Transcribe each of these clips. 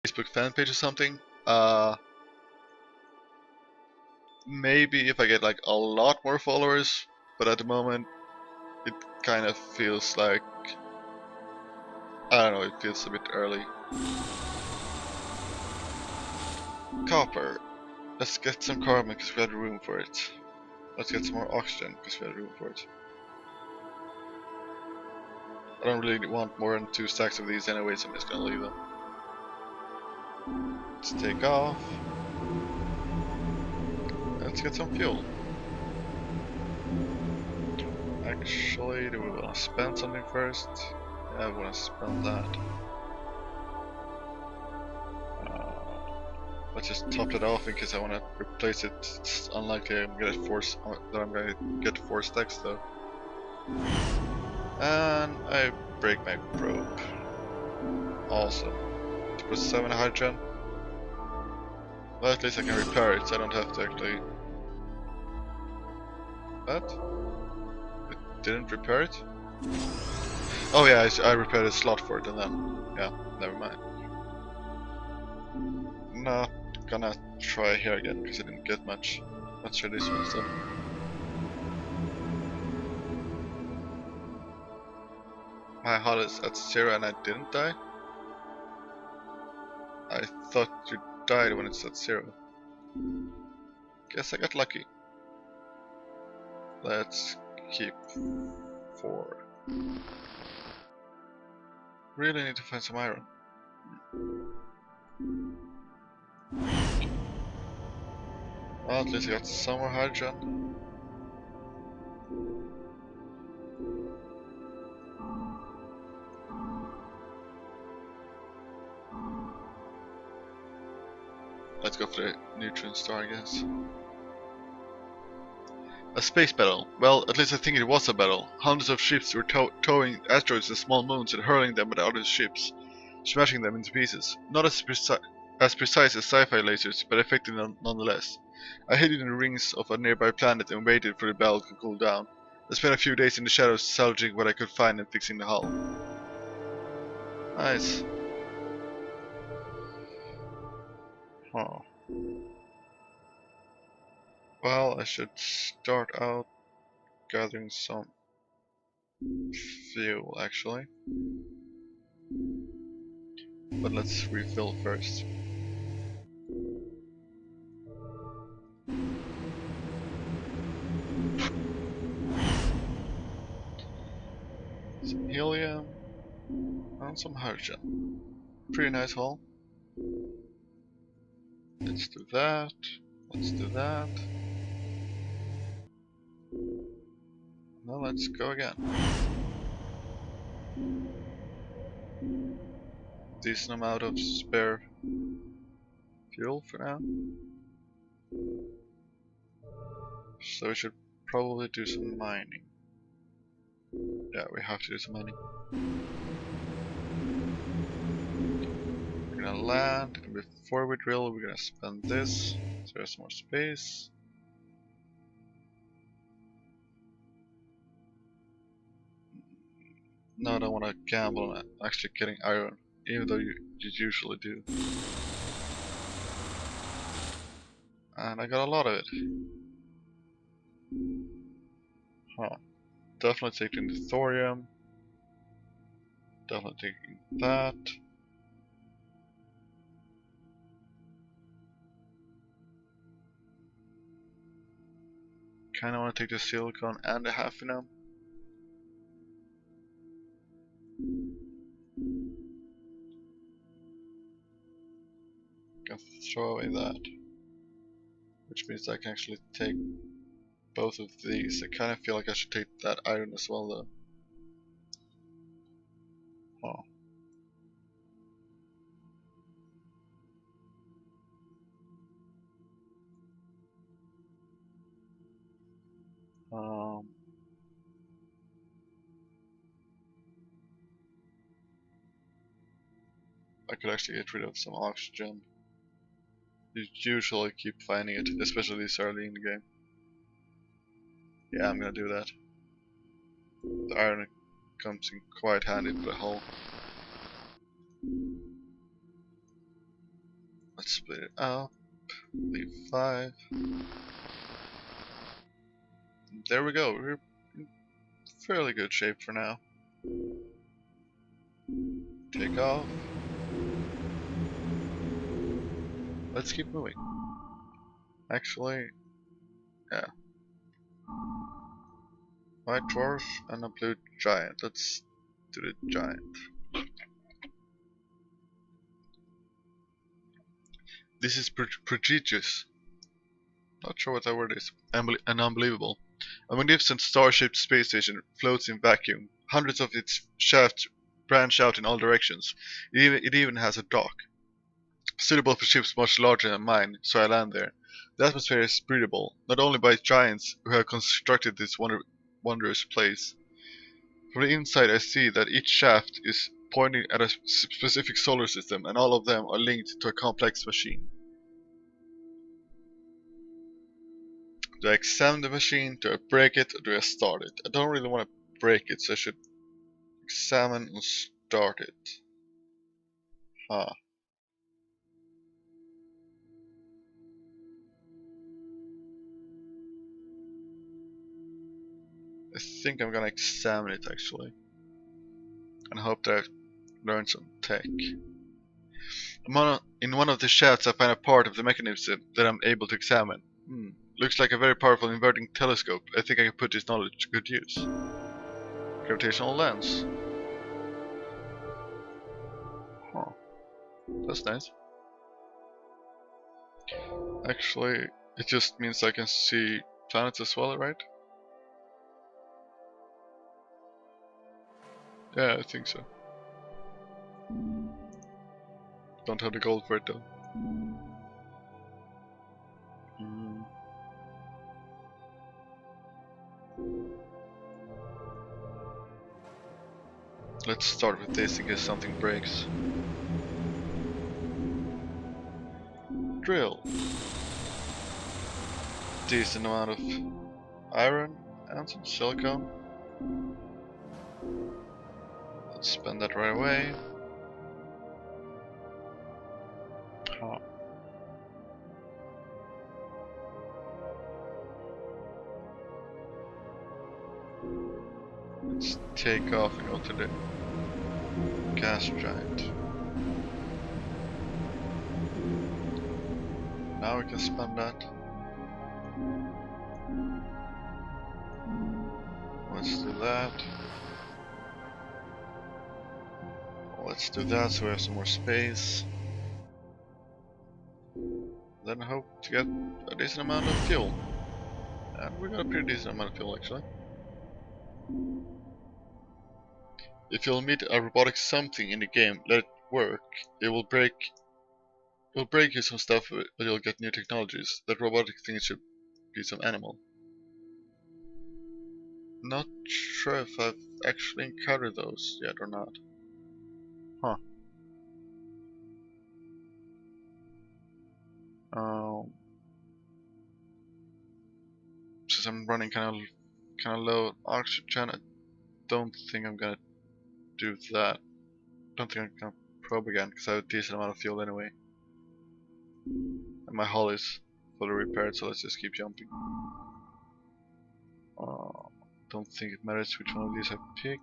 Facebook fan page or something. Maybe if I get like a lot more followers, but at the moment it kind of feels like, I don't know, it feels a bit early. Copper. Let's get some carbon because we had room for it. Let's get some more oxygen because we had room for it. I don't really want more than 2 stacks of these anyway, so I'm just gonna leave them. Let's take off. Let's get some fuel. Actually, do we want to spend something first? Yeah, I want to spend that. Let's just top it off in case I want to replace it. It's unlikely I'm gonna that I'm gonna get 4 stacks though. And I break my probe. Awesome. To put 7 hydrogen. Well, at least I can repair it, so I don't have to actually. What? It didn't repair it? Oh yeah, I repaired a slot for it and then, yeah, never mind. Not gonna try here again because I didn't get much. Let's try this one instead. My heart is at 0 and I didn't die? I thought you died when it's at 0. Guess I got lucky. Let's keep 4. Really need to find some iron. Well, at least I got some more hydrogen. Let's go for the nutrient store, I guess. A space battle. Well, at least I think it was a battle. Hundreds of ships were towing asteroids and small moons and hurling them at other ships, smashing them into pieces. Not as precise as sci-fi lasers, but effective nonetheless. I hid in the rings of a nearby planet and waited for the battle to cool down. I spent a few days in the shadows salvaging what I could find and fixing the hull. Nice. Huh. Well, I should start out gathering some fuel actually. But let's refill first. Some helium and some hydrogen. Pretty nice haul. Let's do that. Let's do that. Now let's go again. Decent amount of spare fuel for now. So we should probably do some mining. Yeah, we have to do some mining. We're gonna land, and before we drill, we're gonna spend this, so there's more space. No, I don't want to gamble on actually getting iron, even though you usually do. And I got a lot of it. Huh. Definitely taking the thorium. Definitely taking that. Kinda want to take the silicon and the hafnium. Can throw away that. Which means I can actually take both of these. I kinda feel like I should take that iron as well though. Huh. I could actually get rid of some oxygen. You usually keep finding it, especially this early in the game. Yeah, I'm gonna do that. The iron comes in quite handy for the hull. Let's split it up. Leave 5. There we go. We're in fairly good shape for now. Take off. Let's keep moving. Actually, yeah. White dwarf and a blue giant. Let's do the giant. This is prodigious. Not sure what that word is. And unbelievable. A magnificent star-shaped space station floats in vacuum. Hundreds of its shafts branch out in all directions. It even has a dock. Suitable for ships much larger than mine, so I land there. The atmosphere is breathable, not only by giants who have constructed this wondrous place. From the inside I see that each shaft is pointing at a specific solar system, and all of them are linked to a complex machine. Do I examine the machine, do I break it, or do I start it? I don't really want to break it, so I should examine and start it. Huh. I think I'm gonna examine it actually, and hope that I learn some tech. In one of the shafts I find a part of the mechanism that I'm able to examine. Looks like a very powerful inverting telescope. I think I can put this knowledge to good use. Gravitational lens. Huh. That's nice. Actually, it just means I can see planets as well, right? Yeah, I think so. Don't have the gold for it though. Let's start with this in case something breaks. Drill. Decent amount of iron and some silicone. Let's spend that right away. Huh. Let's take off and go to the gas giant. Now we can spend that. Let's do that. Let's do that so we have some more space. Then hope to get a decent amount of fuel. And we got a pretty decent amount of fuel actually. If you'll meet a robotic something in the game, let it work. It will break you some stuff, but you'll get new technologies. That robotic thing should be some animal. Not sure if I've actually encountered those yet or not. Huh. Since I'm running kind of low on oxygen, I don't think I'm gonna do that. Don't think I'm gonna probe again because I have a decent amount of fuel anyway. And my hull is fully repaired, so let's just keep jumping. Don't think it matters which one of these I pick.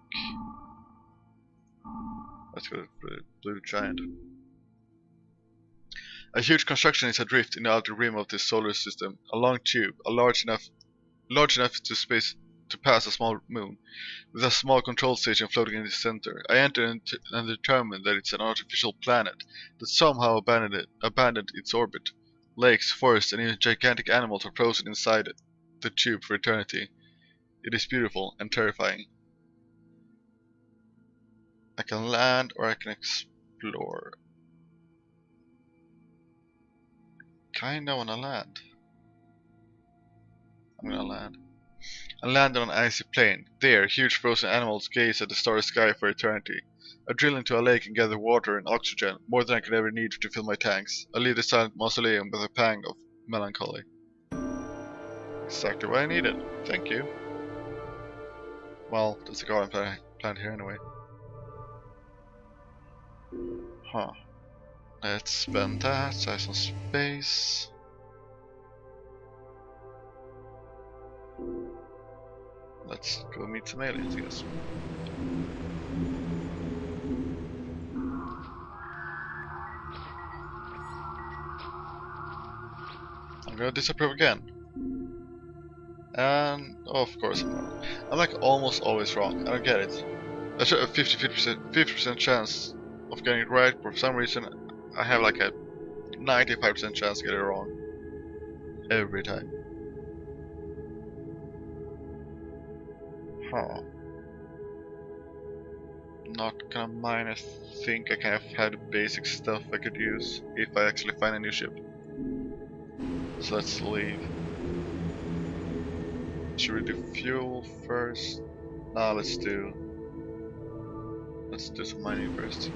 Let's go to the blue giant. A huge construction is adrift in the outer rim of this solar system. A long tube, large enough to pass a small moon, with a small control station floating in the center. I enter and determine that it's an artificial planet that somehow abandoned its orbit. Lakes, forests, and even gigantic animals are frozen inside the tube for eternity. It is beautiful and terrifying. I can land or I can explore. Kinda wanna land. I'm gonna land. I landed on an icy plain. There, huge frozen animals gaze at the starry sky for eternity. I drill into a lake and gather water and oxygen, more than I could ever need to fill my tanks. I leave the silent mausoleum with a pang of melancholy. Exactly what I needed. Thank you. Well, that's the garden plant here anyway. Huh. Let's spend that, size some space. Let's go meet some aliens, I guess. I'm gonna disapprove again. And oh, of course I'm wrong. I'm like almost always wrong. I don't get it. I should have 50% chance of getting it right, but for some reason I have like a 95% chance to get it wrong. Every time. Huh. Not gonna mind, I think I kind of have the basic stuff I could use if I actually find a new ship. So let's leave. Should we do fuel first? Nah, let's do some mining first.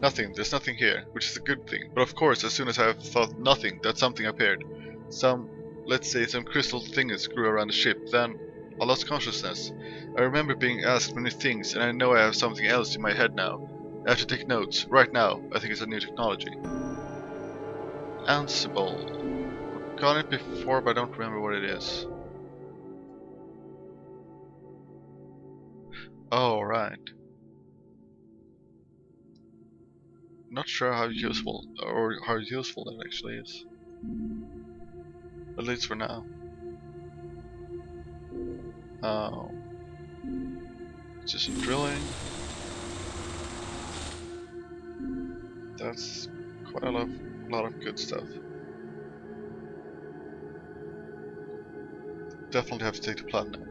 Nothing, there's nothing here, which is a good thing. But of course, as soon as I have thought nothing, that something appeared. Let's say some crystal thingies grew around the ship, then I lost consciousness. I remember being asked many things, and I know I have something else in my head now. I have to take notes. Right now, I think it's a new technology. Ansible. I've gotten it before, but I don't remember what it is. Oh, right. Not sure how useful that actually is. At least for now. Just some drilling. That's quite a lot of good stuff. Definitely have to take the platinum.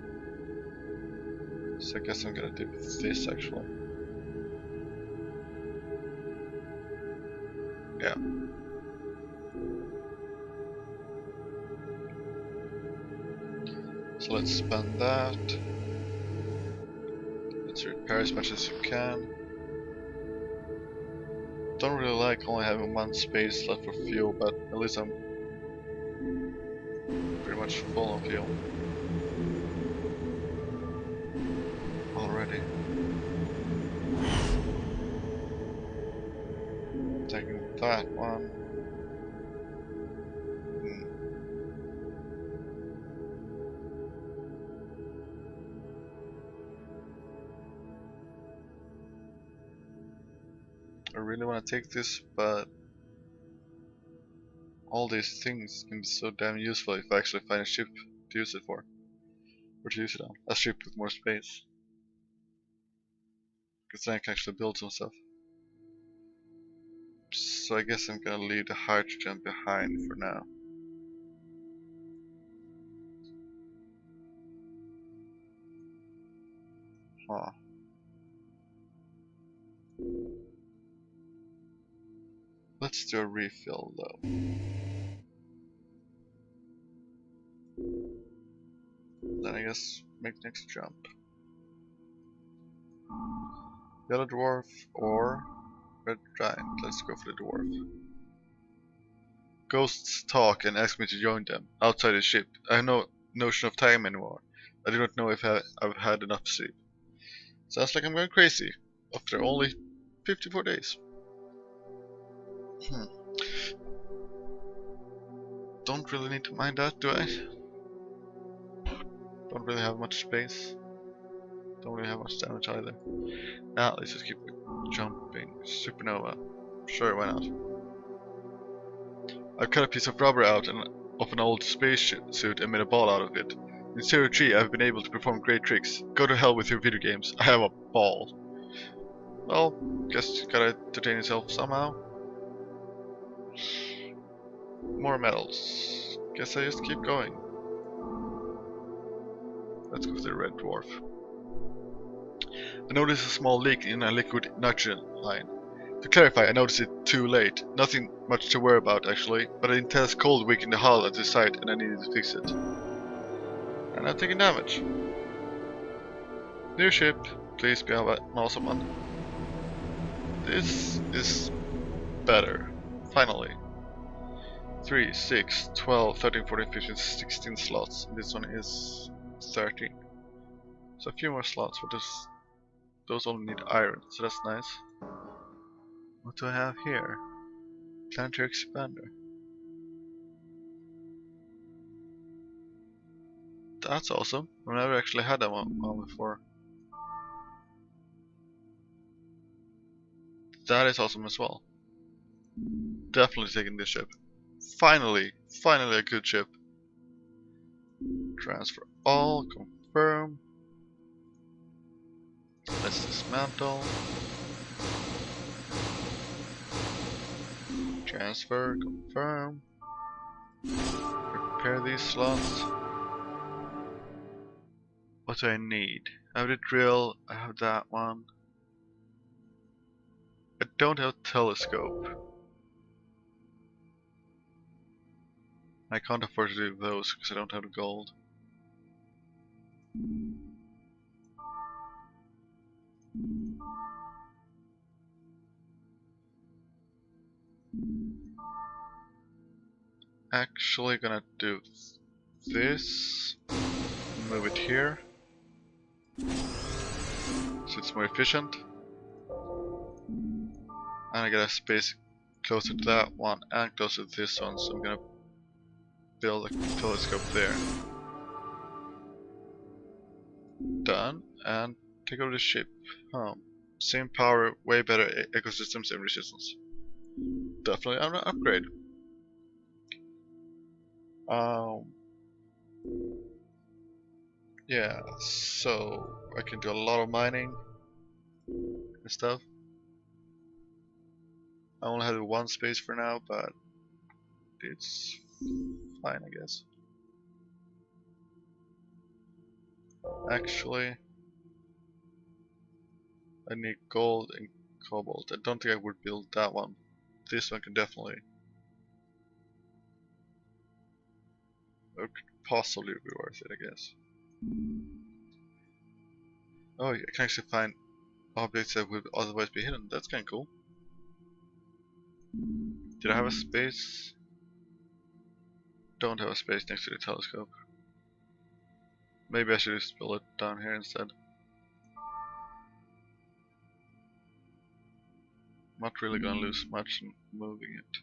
So I guess I'm gonna do this actually. Yeah. So let's spend that. Let's repair as much as you can. Don't really like only having one space left for fuel, but at least I'm pretty much full on fuel already. Taking that one. I really want to take this, but all these things can be so damn useful if I actually find a ship to use it for. Or to use it on. A ship with more space. Because then I can actually build some stuff. So I guess I'm gonna leave the hydrogen behind for now. Huh. Let's do a refill though. Then I guess make next jump. Yellow dwarf or red giant. Let's go for the dwarf. Ghosts talk and ask me to join them outside the ship. I have no notion of time anymore. I do not know if I've had enough sleep. Sounds like I'm going crazy after only 54 days. Don't really need to mind that, do I? Don't really have much space. Don't really have much damage either. Now let's just keep jumping. Supernova. Sure, why not? I've cut a piece of rubber out of an old space suit and made a ball out of it. In Zero G, I've been able to perform great tricks. Go to hell with your video games. I have a ball. Well, guess you gotta entertain yourself somehow. More medals. Guess I just keep going. Let's go for the red dwarf. I noticed a small leak in a liquid nitrogen line. To clarify, I noticed it too late. Nothing much to worry about actually, but an intense cold weakened the hull at the site and I needed to fix it. And I'm taking damage. New ship, please be an awesome one. This is better. Finally. 3, 6, 12, 13, 14, 15, 16 slots. This one is 13. So a few more slots, but those only need iron, so that's nice. What do I have here? Planetary expander. That's awesome. I've never actually had that one before. That is awesome as well. Definitely taking this ship. Finally a good ship. Transfer all, confirm. Let's dismantle. Transfer, confirm. Repair these slots. What do I need? I have the drill, I have that one. I don't have a telescope. I can't afford to do those because I don't have the gold. Actually gonna do this. Move it here. So it's more efficient. And I get a space closer to that one and closer to this one, so I'm gonna build a telescope there. Done, and take over the ship. Same power, way better ecosystems and resistance. Definitely an upgrade. Yeah, so I can do a lot of mining and stuff. I only have one space for now, but it's fine, I guess. Actually, I need gold and cobalt. I don't think I would build that one. This one can definitely, or could possibly be worth it, I guess. Oh, I can actually find objects that would otherwise be hidden. That's kind of cool. Did I have a space? Don't have a space next to the telescope. Maybe I should just build it down here instead. Not really gonna lose much in moving it.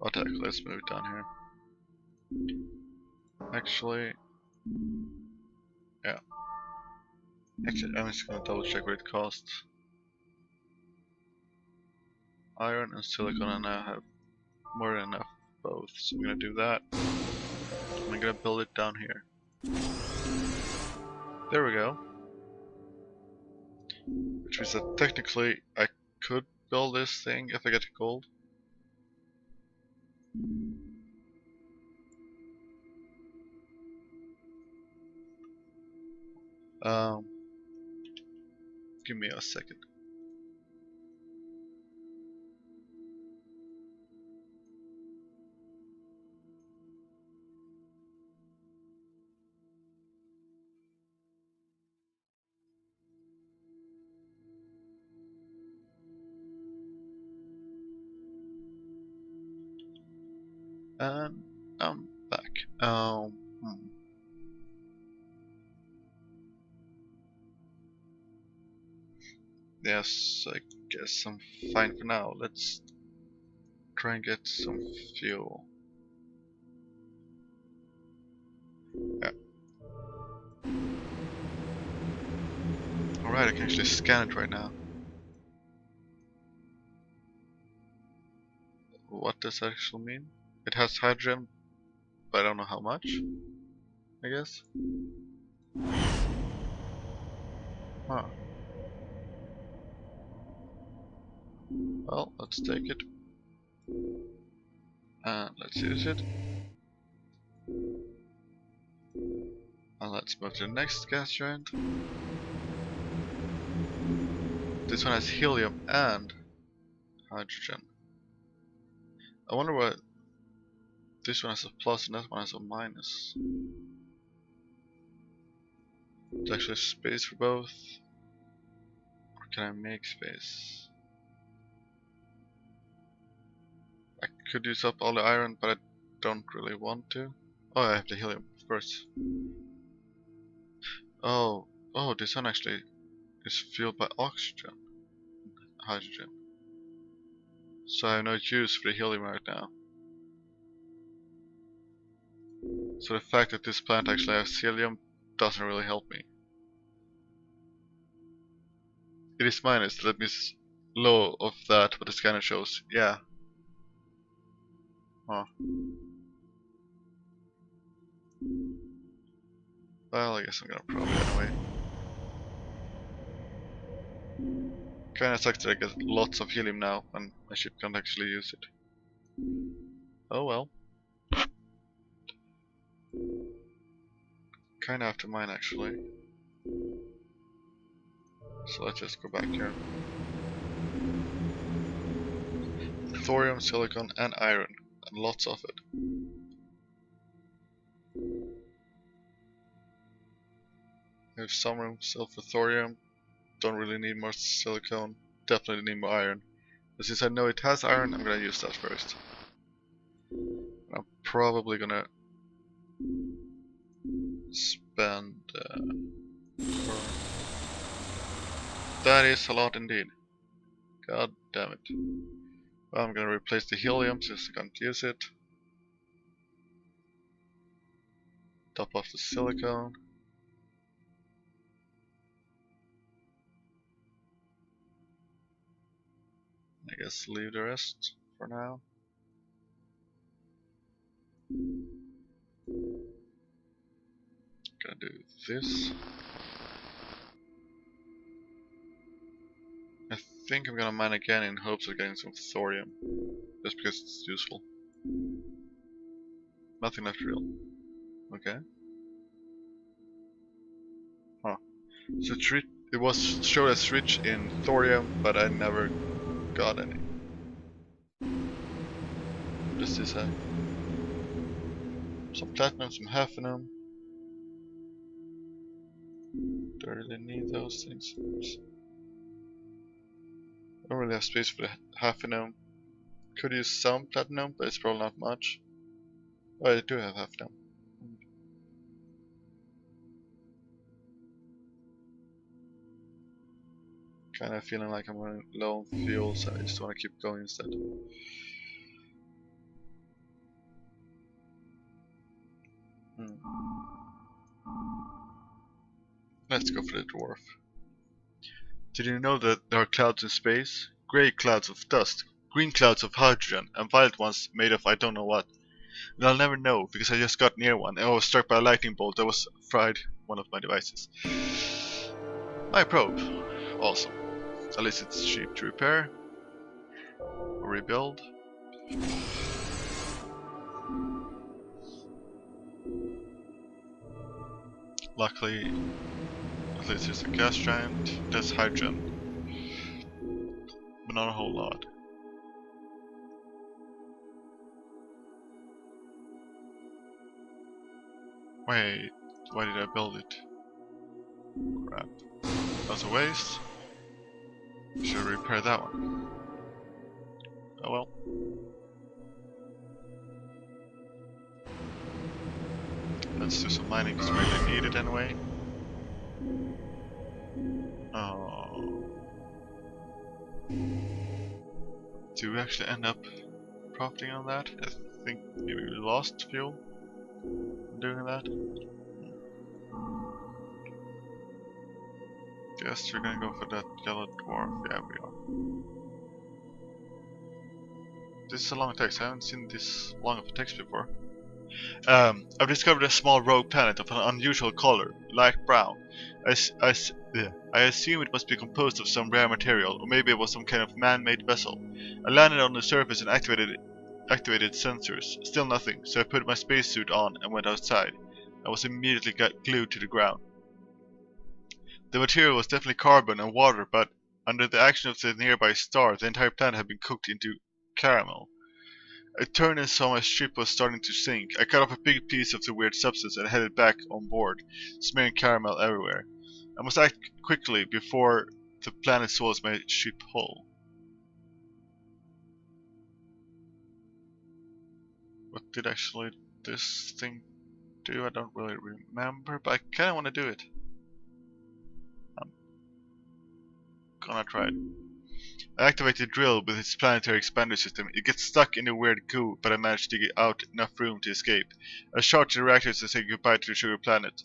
Attack, let's move it down here. Actually, yeah. Actually, I'm just gonna double check what it costs. Iron and silicon, and I have more than enough both, so I'm gonna do that. I'm gonna build it down here. There we go. Which means that technically I could build this thing if I get gold. Give me a second. And I'm back. Yes, I guess I'm fine for now. Let's try and get some fuel. Yeah. Alright, I can actually scan it right now. What does that actually mean? It has hydrogen, but I don't know how much, I guess. Huh. Well, let's take it. And let's use it. And let's move to the next gas giant. This one has helium and hydrogen. I wonder what this one has a plus and that one has a minus. There's actually space for both. Or can I make space? I could use up all the iron, but I don't really want to. Oh, I have the helium, of course. Oh, oh, this one actually is fueled by oxygen, hydrogen. So I have no use for the helium right now. So the fact that this plant actually has helium doesn't really help me. It is minus, let me low of that what the scanner shows. Yeah. Huh. Well, I guess I'm gonna probe it anyway. Kinda sucks that I get lots of helium now and my ship can't actually use it. Oh well. Kinda have to mine actually. So let's just go back here. Thorium, silicon and iron. And lots of it. We have some room still for thorium. Don't really need more silicon. Definitely need more iron. But since I know it has iron, I'm gonna use that first. I'm probably gonna spend... that is a lot indeed. God damn it. Well, I'm gonna replace the helium since I can't use it. Top off the silicon. I guess leave the rest for now. Gonna do this. I think I'm gonna mine again in hopes of getting some thorium. Just because it's useful. Nothing left real. Okay. Huh. So it was showed as rich in thorium, but I never got any. What does this have? Some platinum, some hafnium. Do I really need those things? Oops. I don't really have space for the hafnium. Could use some platinum, but it's probably not much. Oh, I do have hafnium. Kind of feeling like I'm running low on fuel, so I just want to keep going instead. Let's go for the dwarf. Did you know that there are clouds in space? Grey clouds of dust, green clouds of hydrogen, and violet ones made of I don't know what. And I'll never know, because I just got near one and I was struck by a lightning bolt that was fried one of my devices. My probe. Awesome. At least it's cheap to repair. Or rebuild. Luckily, at least there's a gas giant. There's hydrogen. But not a whole lot. Wait, why did I build it? Crap. That's a waste. Should repair that one. Oh well. Let's do some mining because we really need it anyway. Oh. Do we actually end up profiting on that? I think maybe we lost fuel doing that. Guess we're gonna go for that yellow dwarf. Yeah, we are. This is a long text. I haven't seen this long of a text before. I've discovered a small rogue planet of an unusual color, light brown. I assume it must be composed of some rare material, or maybe it was some kind of man-made vessel. I landed on the surface and activated sensors. Still nothing, so I put my spacesuit on and went outside. I was immediately glued to the ground. The material was definitely carbon and water, but under the action of the nearby star, the entire planet had been cooked into caramel. I turned and saw my ship was starting to sink. I cut off a big piece of the weird substance and headed back on board, smearing caramel everywhere. I must act quickly before the planet swallows my ship whole. What did actually this thing do? I don't really remember, but I kinda wanna do it. Gonna try it. I activate the drill with its planetary expander system. It gets stuck in the weird goo, but I manage to get out enough room to escape. I charge the reactors to say goodbye to the sugar planet.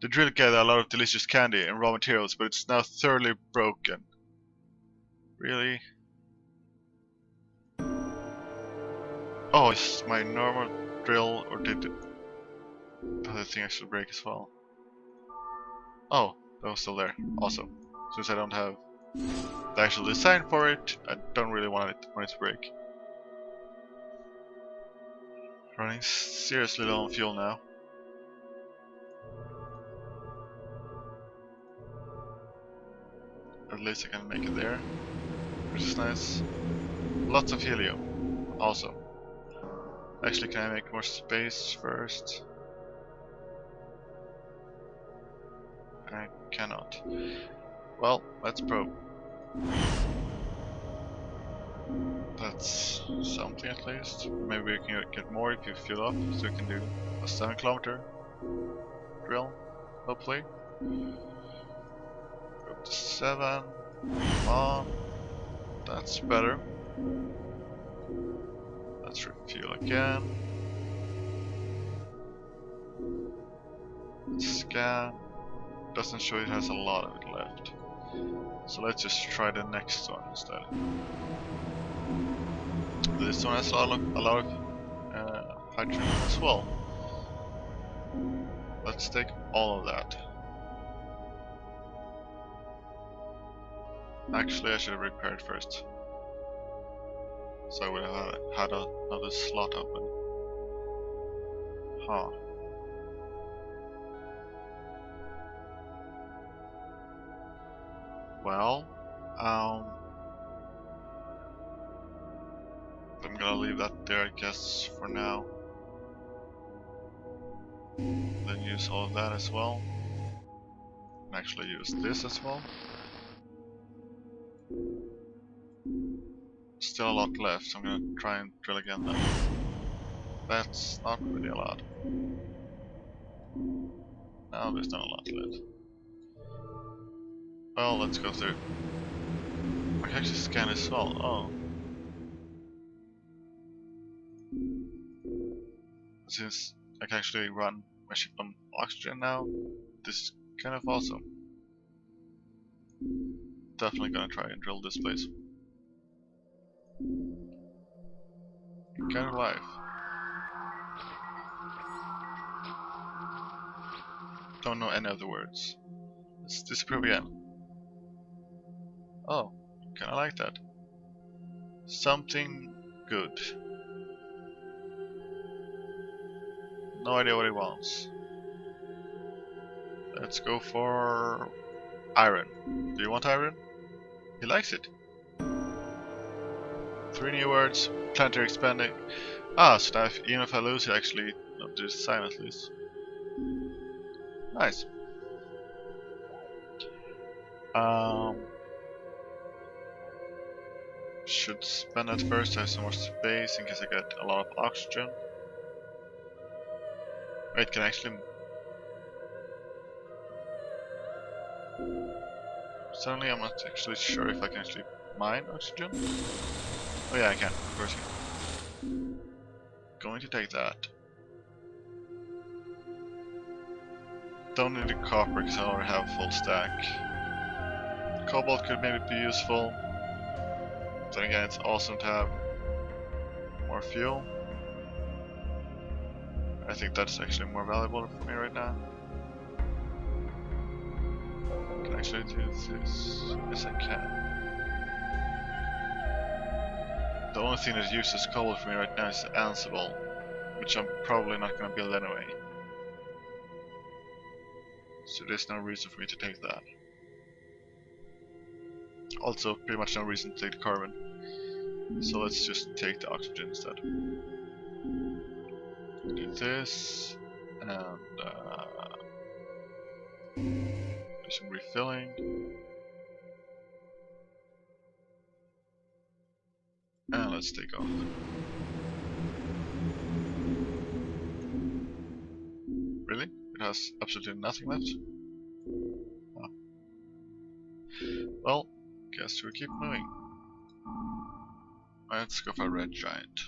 The drill gathered a lot of delicious candy and raw materials, but it's now thoroughly broken. Really? Oh, is my normal drill, or did the other thing actually break as well? Oh, that was still there. Awesome. Since I don't have the actual design for it, I don't really want it to break. Running seriously low on fuel now. At least I can make it there, which is nice. Lots of helium. Awesome. Actually, can I make more space first? I cannot. Well, let's probe. That's something at least. Maybe we can get more if you fuel up, so we can do a 7-kilometer drill, hopefully. Up to 7. Come on. That's better. Let's refuel again. Let's scan. Doesn't show it has a lot of it left. So let's just try the next one instead. This one has a lot of hydrogen as well. Let's take all of that. Actually, I should have repaired first, so I would have had another slot open. Huh. Well, I'm gonna leave that there, I guess, for now. Then use all of that as well. And actually use this as well. Still a lot left, so I'm gonna try and drill again then. That's not really a lot. No, there's not a lot left. Well, let's go through. I can actually scan as well. Oh. Since I can actually run my ship on oxygen now, this is kind of awesome. Definitely gonna try and drill this place. Kind of life. Don't know any of the words. Let's disapprove again. Oh, kinda like that. Something good. No idea what he wants. Let's go for iron. Do you want iron? He likes it. 3 new words, planetary expanding. Ah, so now even if I lose it, actually, not the design at least. Nice. Should spend that first to have some more space in case I get a lot of oxygen. Wait, can I actually... Suddenly I'm not actually sure if I can actually mine oxygen. Oh yeah, I can, of course I can. Going to take that. Don't need the copper because I already have a full stack. Cobalt could maybe be useful. Then again, it's awesome to have more fuel. I think that's actually more valuable for me right now. Can I actually do this? Yes, I can. The only thing that uses cobalt for me right now is Ansible, which I'm probably not going to build anyway. So there's no reason for me to take that. Also, pretty much no reason to take the carbon. So let's just take the oxygen instead. Do this, and do some refilling. And let's take off. Really? It has absolutely nothing left? Oh. Well, guess we'll keep moving. Let's go for a red giant.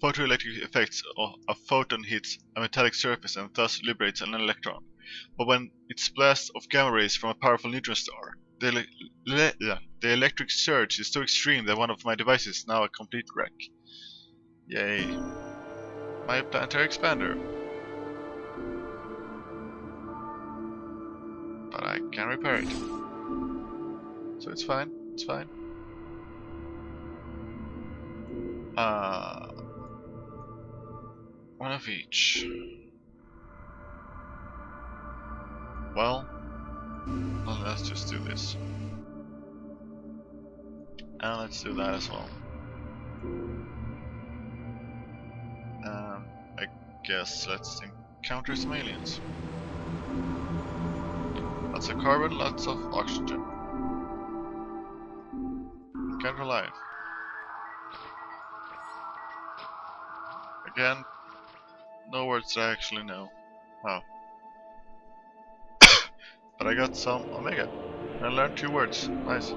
Photoelectric effects. A photon hits a metallic surface and thus liberates an electron. But when its blast of gamma rays from a powerful neutron star, the electric surge is so extreme that one of my devices is now a complete wreck. Yay. My planetary expander. But I can repair it. So it's fine, it's fine. One of each. Well, let's just do this. And let's do that as well. I guess let's encounter some aliens. Lots of carbon, lots of oxygen. Encounter life. Again, no words that I actually know. Wow. But I got some Omega. I learned 2 words. Nice.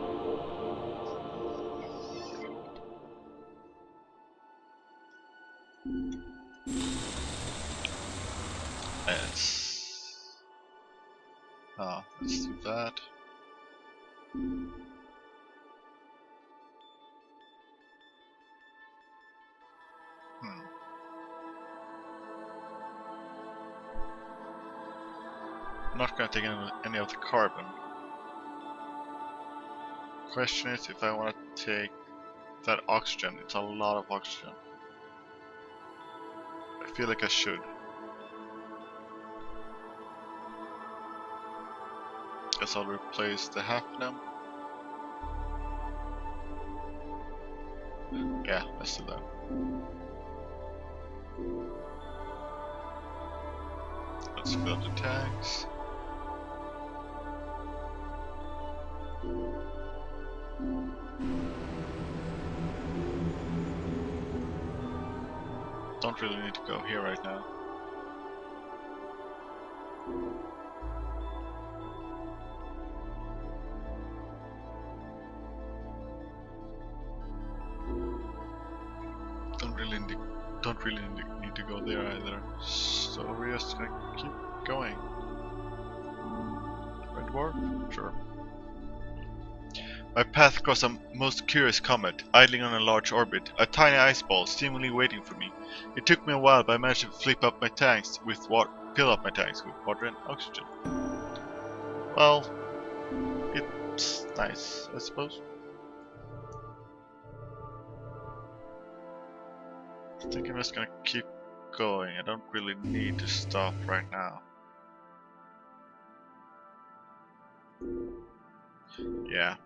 Let's do that. I'm not going to take any of the carbon. Question is if I want to take that oxygen. It's a lot of oxygen. I feel like I should. Guess I'll replace the hafnium. Yeah, let's do that. Let's fill up the tanks. Don't really need to go here right now. Don't really need to go there either. So we're just gonna keep going. Red dwarf? Sure. My path crossed a most curious comet, idling on a large orbit, a tiny ice ball seemingly waiting for me. It took me a while, but I managed to fill up my tanks with water and oxygen. Well, it's nice, I suppose. I think I'm just gonna keep going. I don't really need to stop right now. Yeah.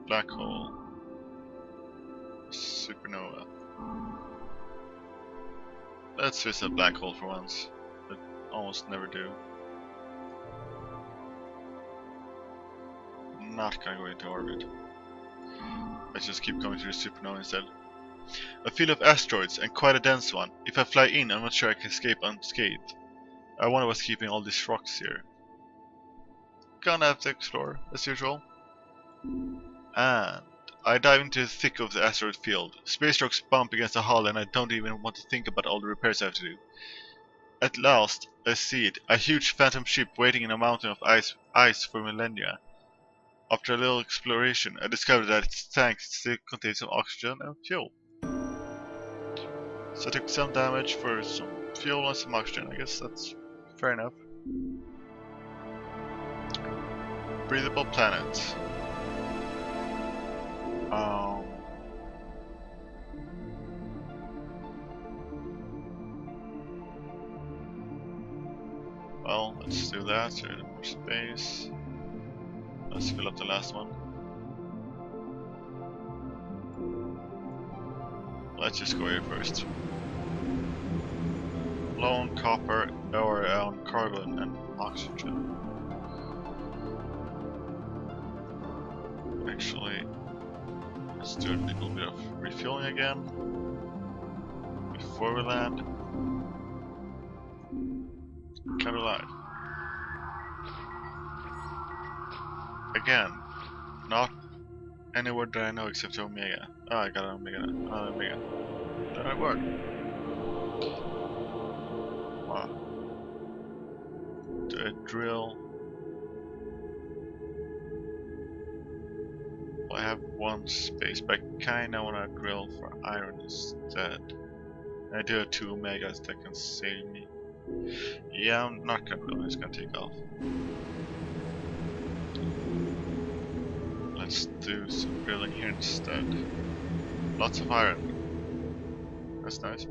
Black hole. Supernova. Let's visit a black hole for once. I almost never do. Not gonna go into orbit. Let's just keep going through the supernova instead. A field of asteroids, and quite a dense one. If I fly in, I'm not sure I can escape unscathed. I wonder what's keeping all these rocks here. Gonna have to explore, as usual. And I dive into the thick of the asteroid field. Space rocks bump against the hull, and I don't even want to think about all the repairs I have to do. At last, I see it. A huge phantom ship waiting in a mountain of ice for millennia. After a little exploration, I discovered that its tanks still contain some oxygen and fuel. So I took some damage for some fuel and some oxygen. I guess that's fair enough. Breathable planet. Well, let's do that. So more space. Let's fill up the last one. Let's just go here first. Low on copper, or on carbon and oxygen. Actually, let's do a little bit of refueling again before we land. Kind of live. again, not anywhere that I know except Omega. Oh, I got an Omega. Another Omega. That worked. Wow. Do a drill. Well, I have one space, but I kinda wanna drill for iron instead. I do have 2 Omegas that can save me. Yeah, I'm not gonna drill, I'm just gonna take off. Let's do some drilling here instead. Lots of iron. That's nice.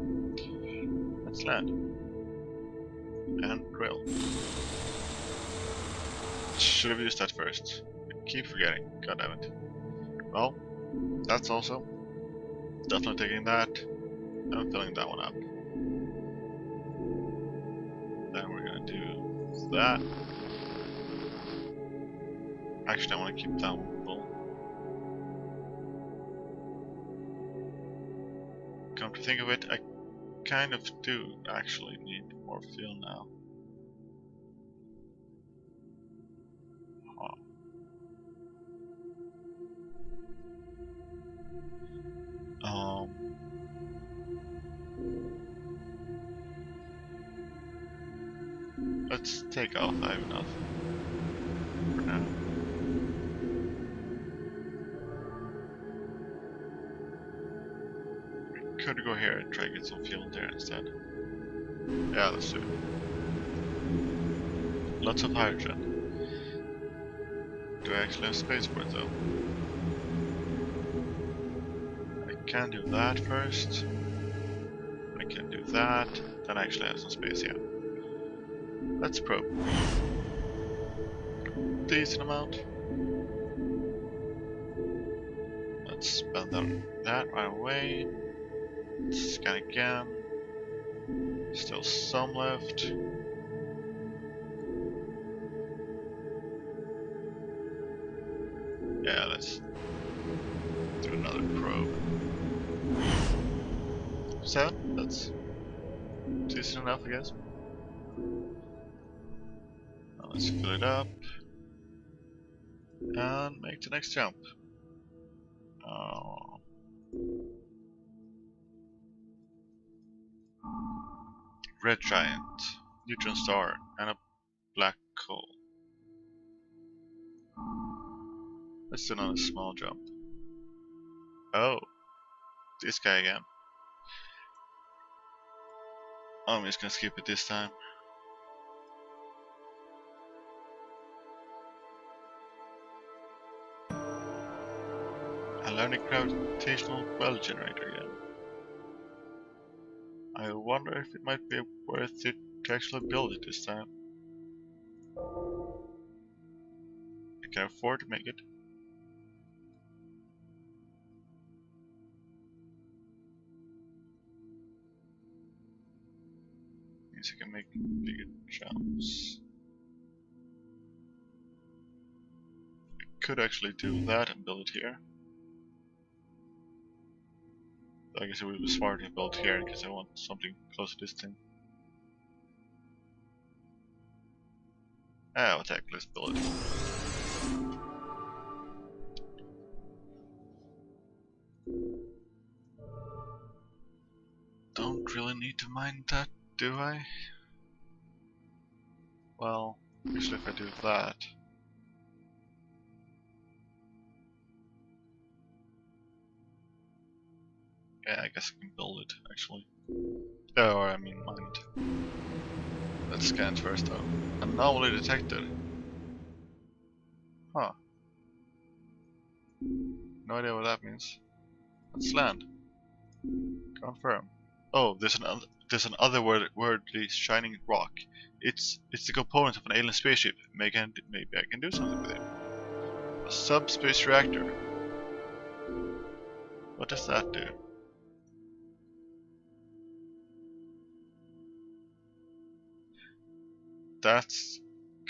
Let's land. And drill. Should have used that first. I keep forgetting. God damn it. Well, that's also. Definitely taking that. And filling that one up. Then we're gonna do that. Actually, I want to keep that one full. Come to think of it, I kind of do actually need more fuel now. Huh. Let's take off. I have enough for now. We could go here and try to get some fuel there instead. Yeah, let's do it. Lots of hydrogen. Do I actually have space for it though? I can do that first. I can do that. Then I actually have some space here. Let's probe. Decent amount. Let's spend that right away. Let's scan again. Still some left. Yeah, let's do another probe. 7? That's decent enough, I guess. Now let's fill it up. And make the next jump. Red giant, neutron star, and a black hole. Let's do another small jump. Oh, this guy again. Oh, I'm just gonna skip it this time. A learning gravitational well generator again. I wonder if it might be worth it to actually build it this time. I can afford to make it. Means I can make bigger jumps. I could actually do that and build it here. I guess it would be smart to build here because I want something close to this thing. Ah, what the heck, let's build it. Don't really need to mind that, do I? Well, actually if I do that... Yeah, I guess I can build it, actually. Oh, I mean mind. Let's scan first though. Anomaly detected. Huh. No idea what that means. Let's land. Confirm. Oh, there's an otherworldly shining rock. It's the component of an alien spaceship. Maybe I can do something with it. A subspace reactor. What does that do? That's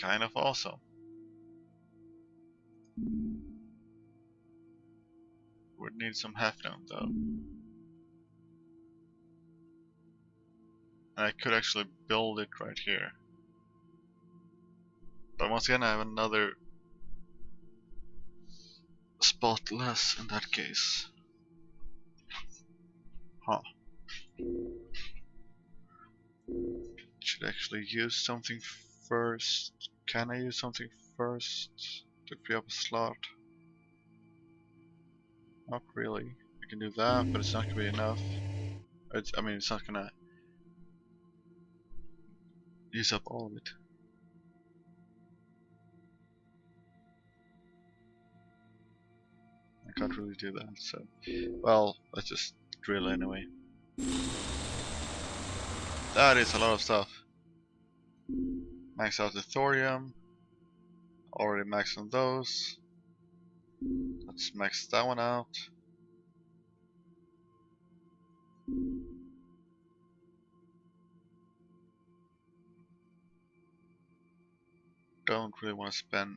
kind of awesome. Would need some hafnium though. I could actually build it right here. But once again I have another spotless in that case. Huh. Should I actually use something first? Can I use something first to free up a slot? Not really. I can do that, but it's not gonna be enough. I mean, it's not gonna use up all of it. I can't really do that, so... Well, let's just drill anyway. That is a lot of stuff. Max out the thorium. Already maxed on those. Let's max that one out. Don't really want to spend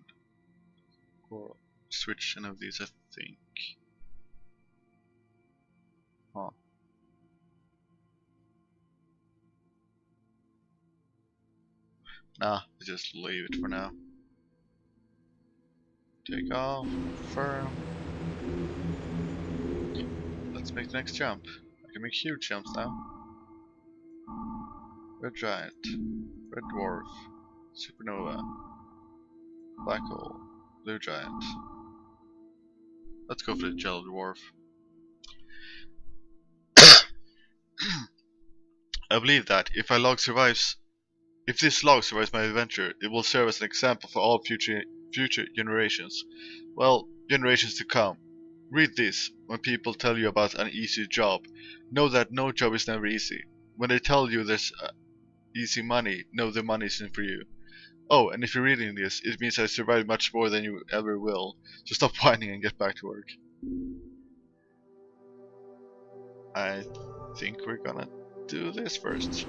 or switch any of these, I think. Huh. Nah, just leave it for now. Take off, confirm. Let's make the next jump. I can make huge jumps now. Red giant, red dwarf, supernova, black hole, blue giant. Let's go for the gel dwarf. I believe that if this log survives my adventure, it will serve as an example for all future generations. Well, generations to come. Read this. When people tell you about an easy job, know that no job is never easy. When they tell you there's easy money, know the money isn't for you. Oh, and if you're reading this, it means I survived much more than you ever will. So stop whining and get back to work. I think we're gonna do this first.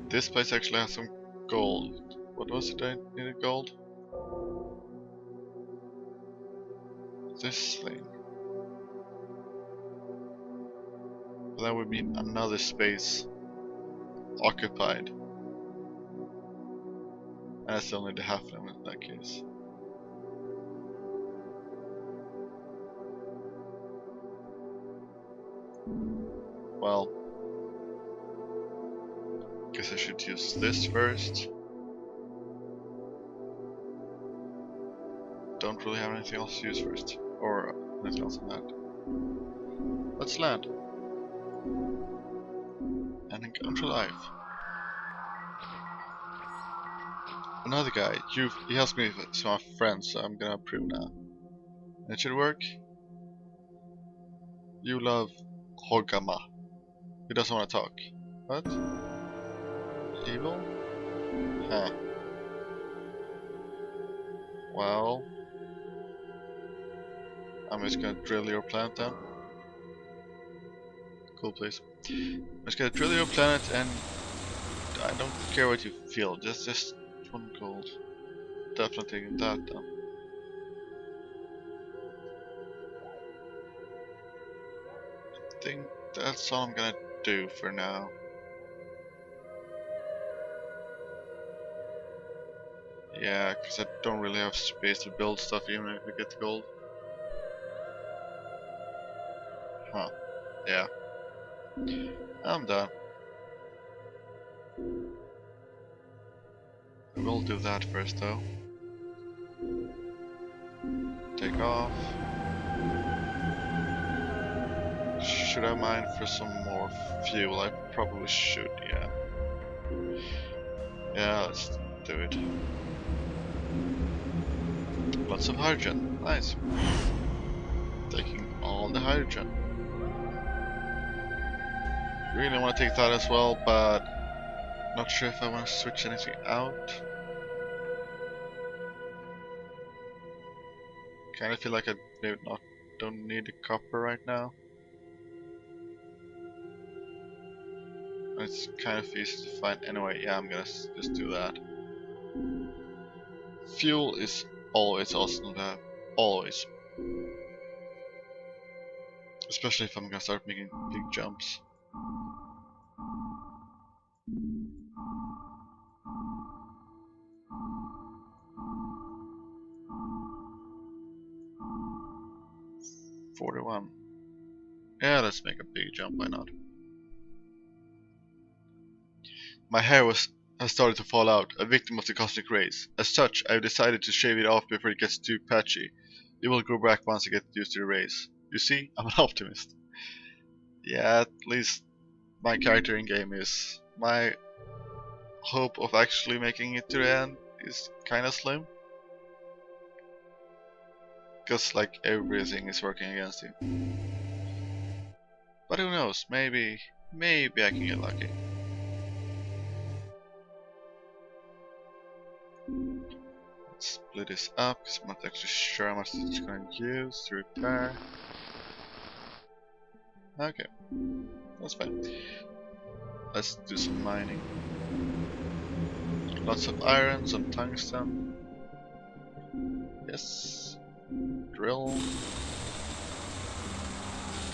This place actually has some gold. What was it I needed gold? This thing. But that would mean another space occupied. And I still need half of them in that case. Well, guess I should use this first. Don't really have anything else to use first, or anything else on that. Let's land and encounter life. Another guy. He helps me with some friends, so I'm gonna approve now. It should work. You love Hogama. He doesn't want to talk. What? Evil? Huh. Well, I'm just gonna drill your planet then. Cool place. I'm just gonna drill your planet, and I don't care what you feel. Just one gold. Definitely taking that though. I think that's all I'm gonna do for now. Yeah, because I don't really have space to build stuff even if we get the gold. Huh. Yeah. I'm done. We'll do that first though. Take off. Should I mine for some more fuel? I probably should, yeah. Yeah, let's do it. Lots of hydrogen, nice. Taking all the hydrogen. Really want to take that as well, but not sure if I want to switch anything out. Kind of feel like I don't need the copper right now. It's kind of easy to find anyway. Yeah, I'm gonna just do that. Fuel is always awesome to have. Always. Especially if I'm gonna start making big jumps. Yeah, let's make a big jump, why not? My hair has started to fall out, a victim of the cosmic rays. As such, I've decided to shave it off before it gets too patchy. It will grow back once I get used to the rays. You see, I'm an optimist. Yeah, at least my character in game is. My hope of actually making it to the end is kinda slim. Because like everything is working against you. But who knows, maybe I can get lucky. Let's split this up, because I'm not actually sure how much it's going to use to repair. Okay, that's fine. Let's do some mining. Lots of iron, some tungsten. Yes. Drill.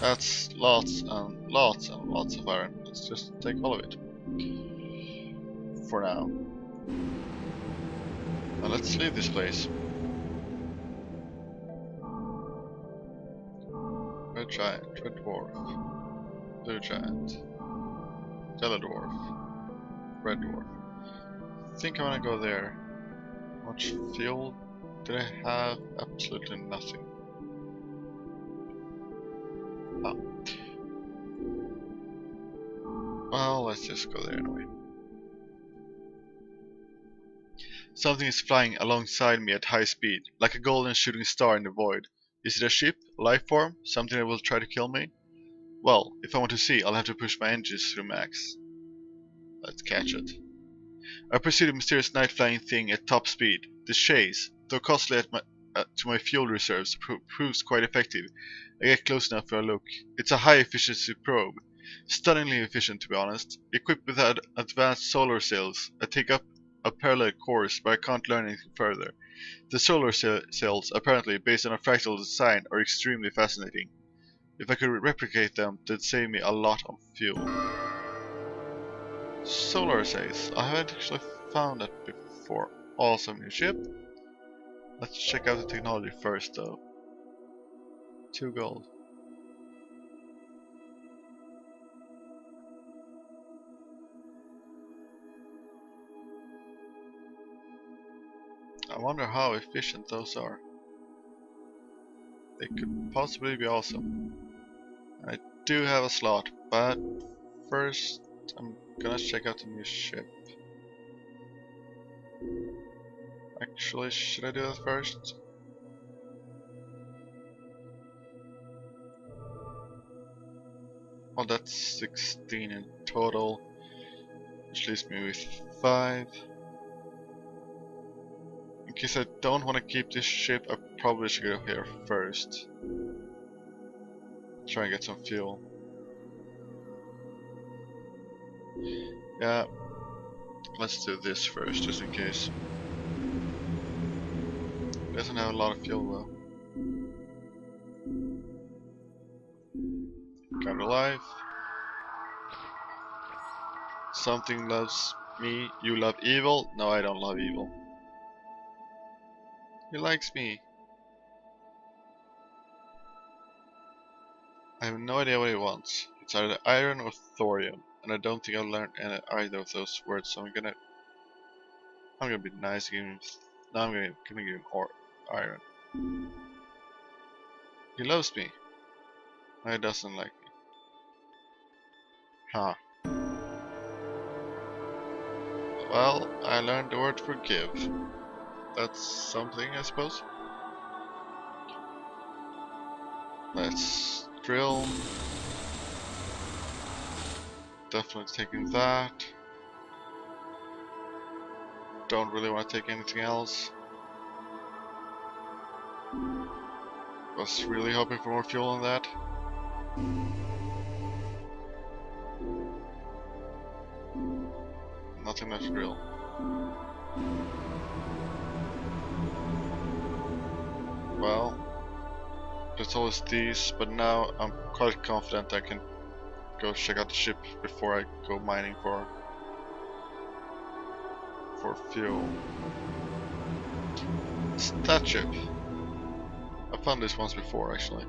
That's lots and lots and lots of iron. Let's just take all of it. For now. Now let's leave this place. Red giant, red dwarf, blue giant, yellow dwarf, red dwarf. I think I want to go there. How much fuel did I have? Absolutely nothing. Oh. Well, let's just go there anyway. Something is flying alongside me at high speed, like a golden shooting star in the void. Is it a ship? A life form? Something that will try to kill me? Well, if I want to see, I'll have to push my engines through max. Let's catch it. I pursue the mysterious night-flying thing at top speed. The chase, though costly to my fuel reserves, proves quite effective. I get close enough for a look. It's a high-efficiency probe. Stunningly efficient, to be honest. Equipped with advanced solar cells, I take up a parallel course, but I can't learn anything further. The solar cells, apparently based on a fractal design, are extremely fascinating. If I could replicate them, they'd save me a lot of fuel. Solar cells. I haven't actually found that before. Awesome new ship. Let's check out the technology first though. 2 gold. I wonder how efficient those are. They could possibly be awesome. I do have a slot, but first I'm gonna check out the new ship. Actually, should I do that first? Well, that's 16 in total, which leaves me with 5. In case I don't want to keep this ship, I probably should go here first. Try and get some fuel. Yeah, let's do this first, just in case. Doesn't have a lot of fuel though. Come to life. Something loves me. You love evil? No, I don't love evil. He likes me. I have no idea what he wants. It's either iron or thorium, and I don't think I've learned either of those words. So I'm gonna be nice and give him. No, I'm gonna give him iron. He loves me. No, he doesn't like me. Huh. Well, I learned the word forgive. That's something, I suppose. Let's drill. Definitely taking that. Don't really want to take anything else. Was really hoping for more fuel on that. Nothing left to drill. Well, there's always these, but now I'm quite confident I can go check out the ship before I go mining for fuel. It's that ship. I found this once before actually.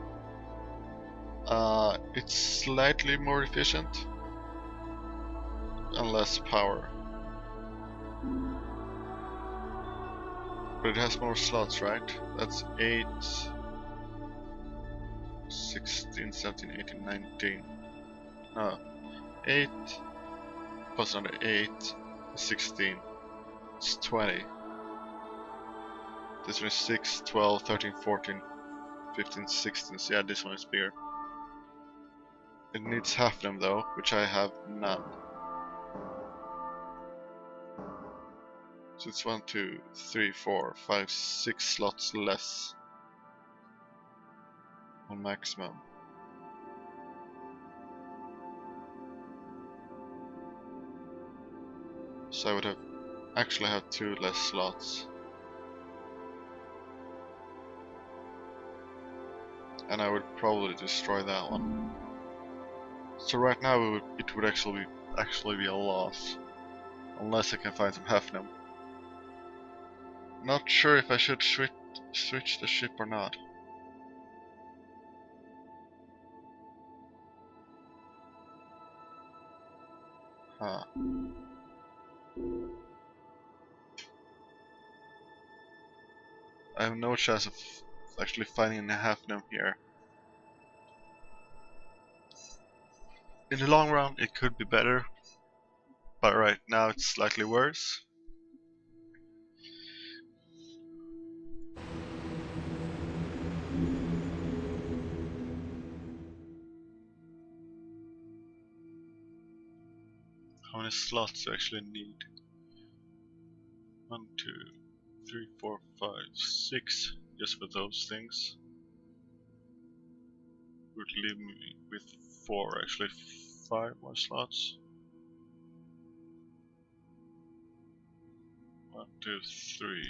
It's slightly more efficient and less power. But it has more slots, right? That's 8, 16, 17, 18, 19. No, 8 plus another 8 is 16. It's 20. This one is 6, 12, 13, 14, 15, 16. So yeah, this one is bigger. It needs half them though, which I have none. So it's 1, 2, 3, 4, 5, 6 slots less on maximum. So I would have actually have 2 less slots. And I would probably destroy that one. So right now it would actually be a loss. Unless I can find some Hefnum. Not sure if I should switch the ship or not. Huh. I have no chance of actually finding a Hefnum here. In the long run it could be better, but right now it's slightly worse. How many slots do I actually need? 1, 2, 3, 4, 5, 6, just for those things. Would leave me with 4, actually 5 more slots. 1, 2, 3,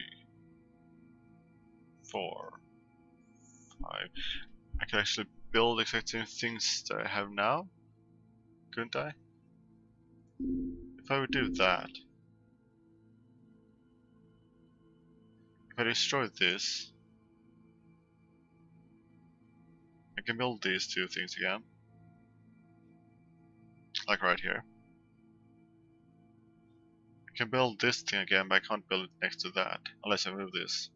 4, 5. I could actually build exact same things that I have now, couldn't I? If I would do that, if I destroy this, I can build these 2 things again. Like right here. I can build this thing again, but I can't build it next to that, unless I move this.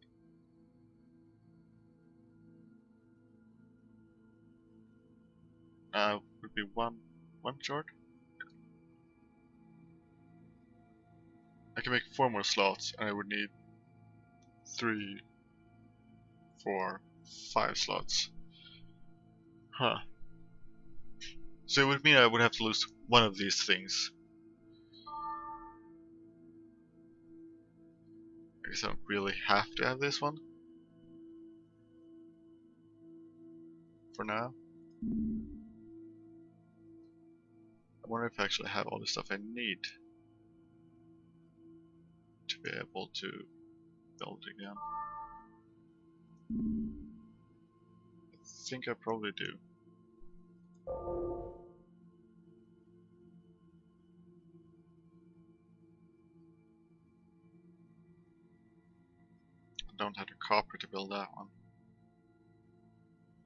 Would be one short. I can make 4 more slots, and I would need 3, 4, 5 slots. Huh. So it would mean I would have to lose one of these things. I guess I don't really have to have this one. For now. I wonder if I actually have all the stuff I need to be able to build again. I think I probably do. I don't have the copper to build that one.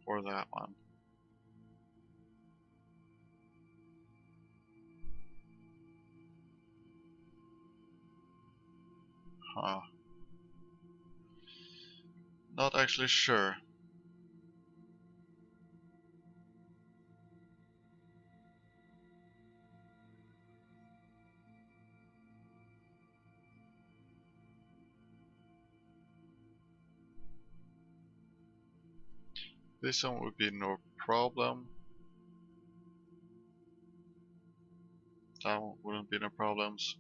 Or that one. Huh. Not actually sure. This one would be no problem. That one wouldn't be no problems.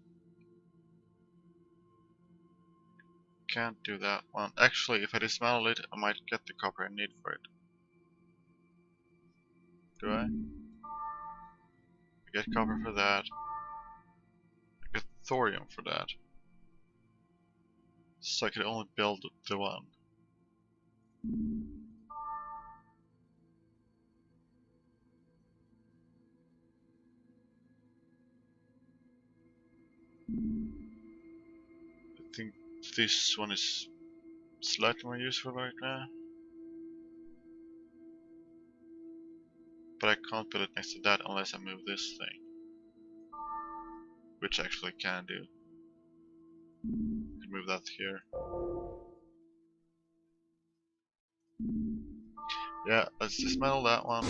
Can't do that one. Actually, if I dismantle it, I might get the copper I need for it. Do I? I get copper for that. I get thorium for that. So I could only build the one. I think this one is slightly more useful right now. but I can't put it next to that unless I move this thing. Which I actually can do. Move that here. Yeah, let's dismantle that one.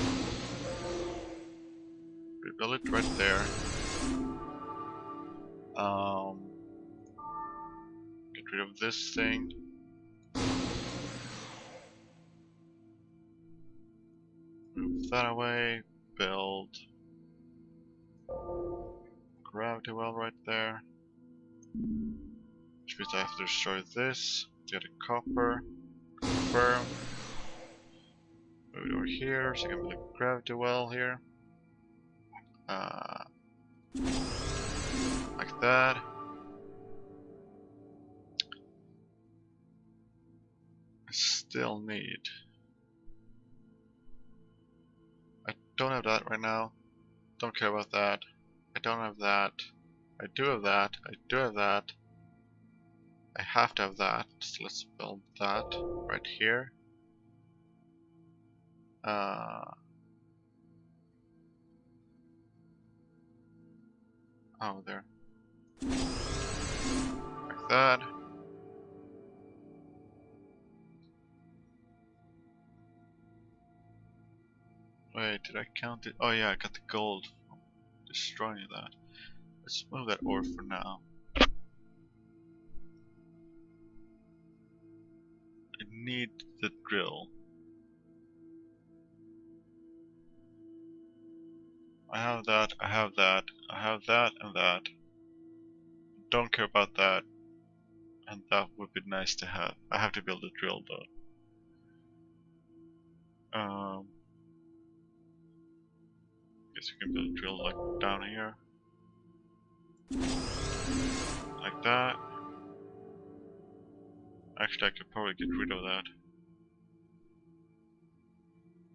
Rebuild it right there. Get rid of this thing. Move that away. Build gravity well right there. Which means I have to destroy this. Get a copper. Confirm. Move it over here so I can build a gravity well here. Like that. I still need. I don't have that right now. Don't care about that. I don't have that. I do have that. I do have that. I have to have that. So let's build that right here. Oh, there. Like that. Wait, did I count it? Oh yeah, I got the gold from destroying that. Let's move that ore for now. I need the drill. I have that, I have that, I have that and that. Don't care about that. And that would be nice to have. I have to build a drill though. Guess you can build a drill like down here. Like that. Actually, I could probably get rid of that.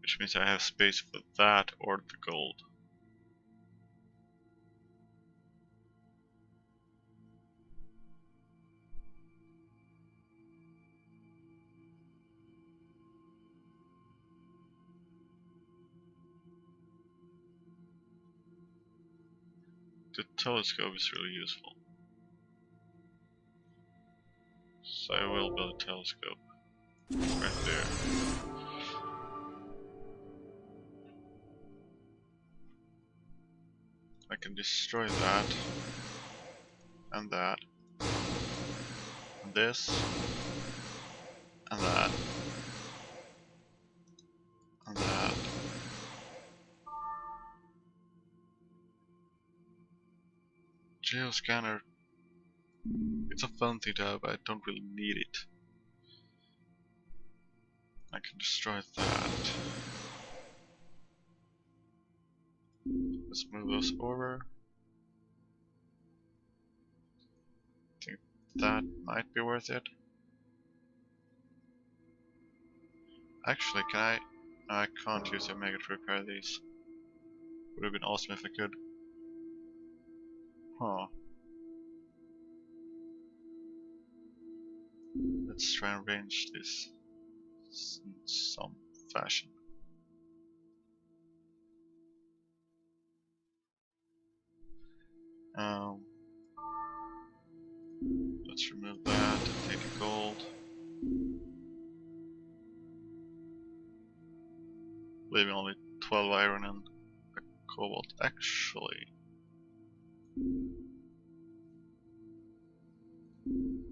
Which means I have space for that or the gold. The telescope is really useful. So I will build a telescope. Right there. I can destroy that. And that. And this. And that. And that. Geoscanner. It's a fun thing to have, but I don't really need it. I can destroy that. Let's move those over. I think that might be worth it. Actually, can I? No, I can't use Omega to repair these. Would have been awesome if I could. Huh. Let's try and arrange this in some fashion. Let's remove that and take the gold. Leaving only 12 iron and a cobalt. Actually,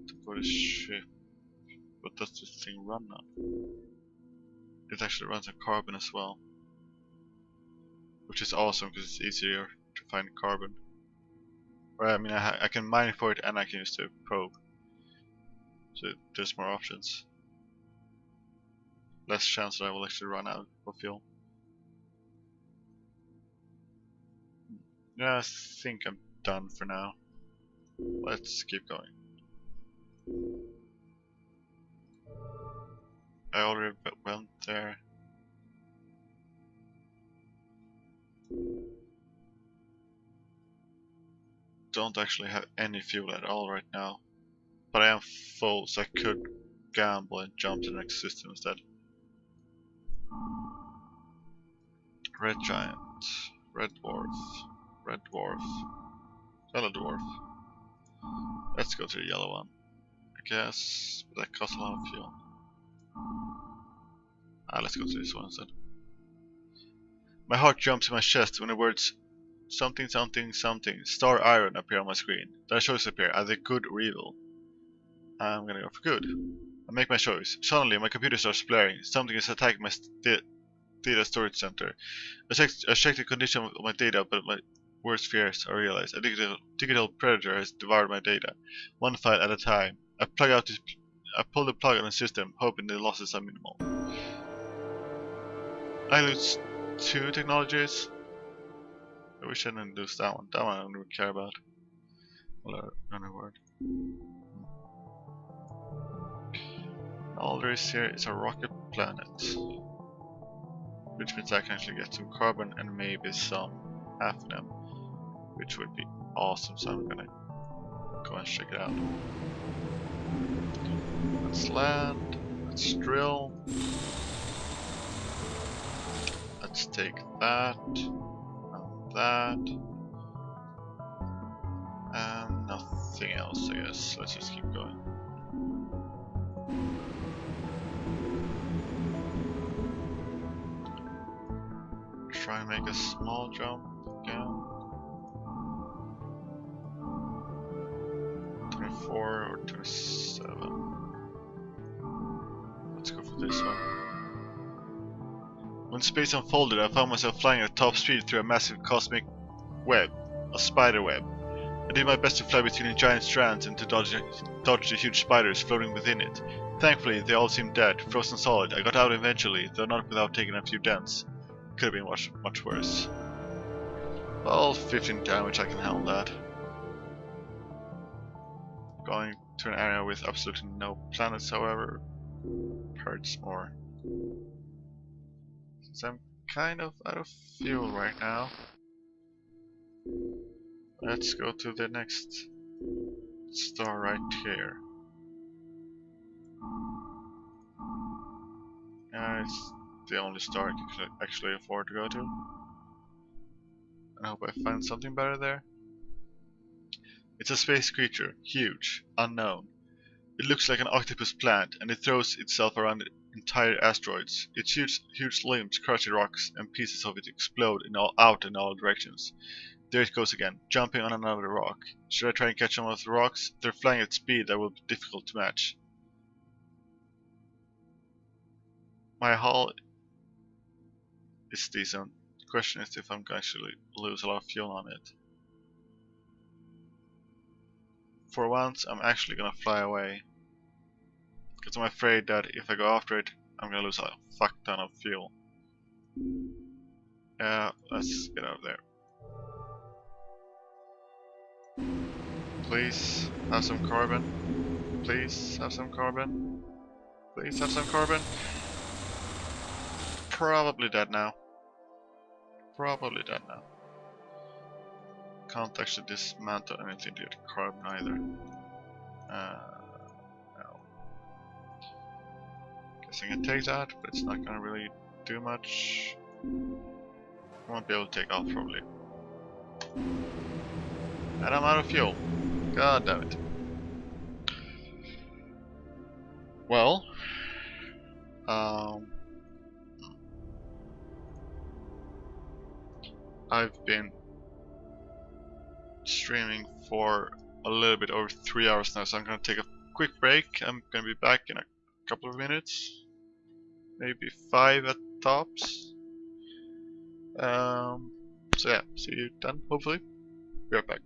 to put a ship. What does this thing run on? It actually runs on carbon as well. Which is awesome because it's easier to find carbon. Or I mean, I can mine for it and I can use the probe. So there's more options. Less chance that I will actually run out of fuel. Yeah, I think I'm done for now. Let's keep going. I already went there. Don't actually have any fuel at all right now. But I am full, so I could gamble and jump to the next system instead. Red giant, red dwarf, red dwarf, yellow dwarf. Let's go to the yellow one. I guess that costs a lot of fuel. Let's go to this one instead. My heart jumps in my chest when the words something something something star iron appear on my screen. That choice appear, either good or evil. I'm gonna go for good. I make my choice. Suddenly my computer starts blaring. Something is attacking my data storage center. I check the condition of my data, but my worst fears are realized. A digital predator has devoured my data, one file at a time. I pull the plug on the system, hoping the losses are minimal. I lose 2 technologies. I wish I didn't lose that one. That one I don't really care about. Another word. All there is here is a rocket planet, which means I can actually get some carbon and maybe some hafnium, which would be awesome. So I'm gonna go and check it out. Let's land. Let's drill. Let's take that and that and nothing else. I guess let's just keep going. Try and make a small jump again. 24 or 27. Let's go for this one. When space unfolded, I found myself flying at top speed through a massive cosmic web, a spider web. I did my best to fly between the giant strands and to dodge the huge spiders floating within it. Thankfully, they all seemed dead, frozen solid. I got out eventually, though not without taking a few dents. Could have been much worse. Well, 15 damage, I can handle that. Going to an area with absolutely no planets, however, hurts more. Since I'm kind of out of fuel right now, let's go to the next star right here. It's the only star I can actually afford to go to. I hope I find something better there. It's a space creature, huge, unknown. It looks like an octopus plant, and it throws itself around entire asteroids. Its huge limbs crush the rocks, and pieces of it explode out in all directions. There it goes again, jumping on another rock. Should I try and catch one of the rocks? They're flying at speed that will be difficult to match. My hull is decent. The question is if I'm going to actually lose a lot of fuel on it. For once, I'm actually gonna fly away. Because I'm afraid that if I go after it, I'm gonna lose a fuck ton of fuel. Yeah, let's get out of there. Please have some carbon. Please have some carbon. Please have some carbon. Probably dead now. Probably dead now. Can't actually dismantle anything to get carbon either. No. Guess I can take that, but it's not gonna really do much. I won't be able to take off probably. And I'm out of fuel. God damn it. Well, I've been streaming for a little bit over 3 hours now, so I'm gonna take a quick break. I'm gonna be back in a couple of minutes, maybe 5 at tops. So yeah, see you then, hopefully. Be right back.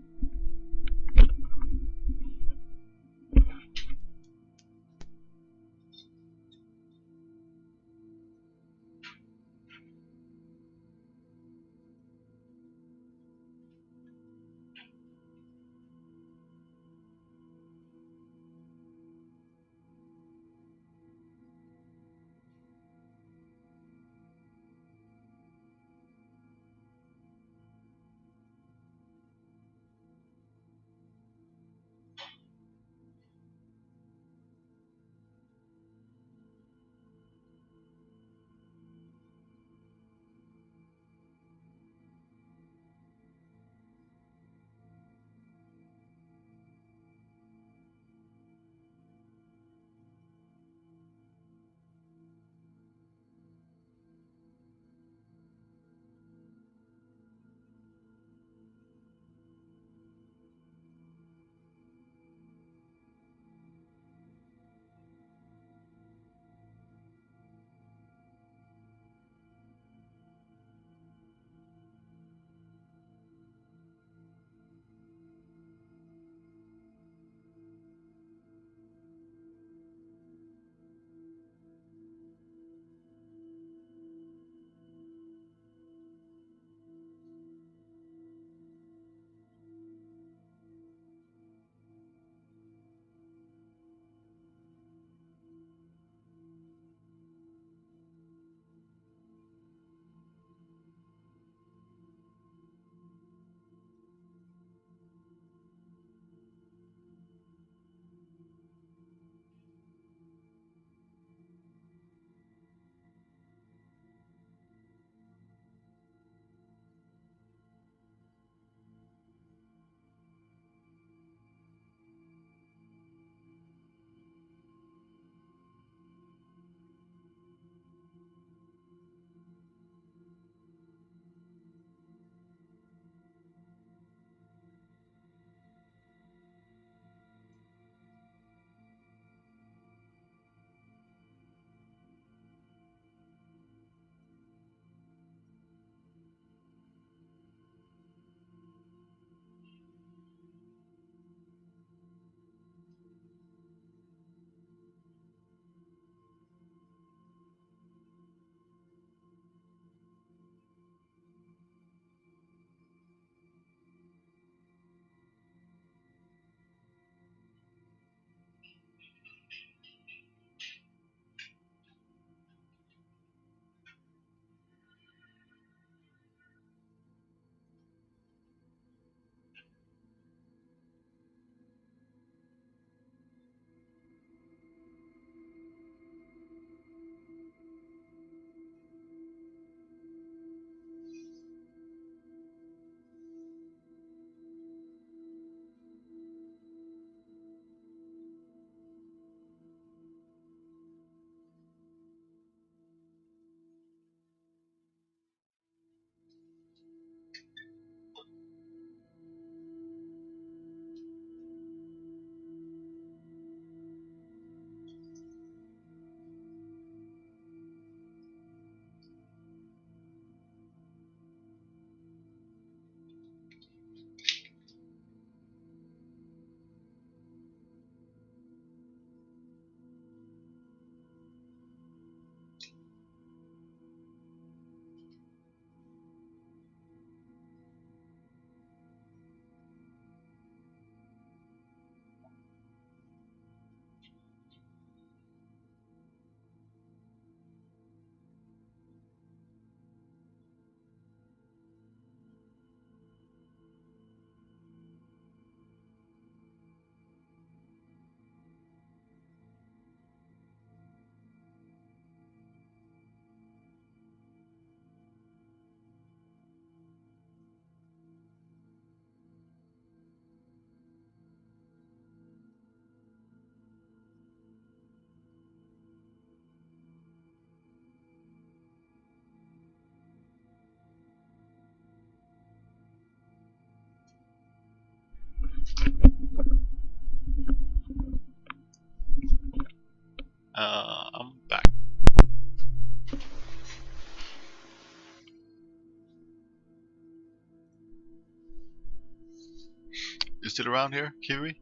You still around here, Kiwi?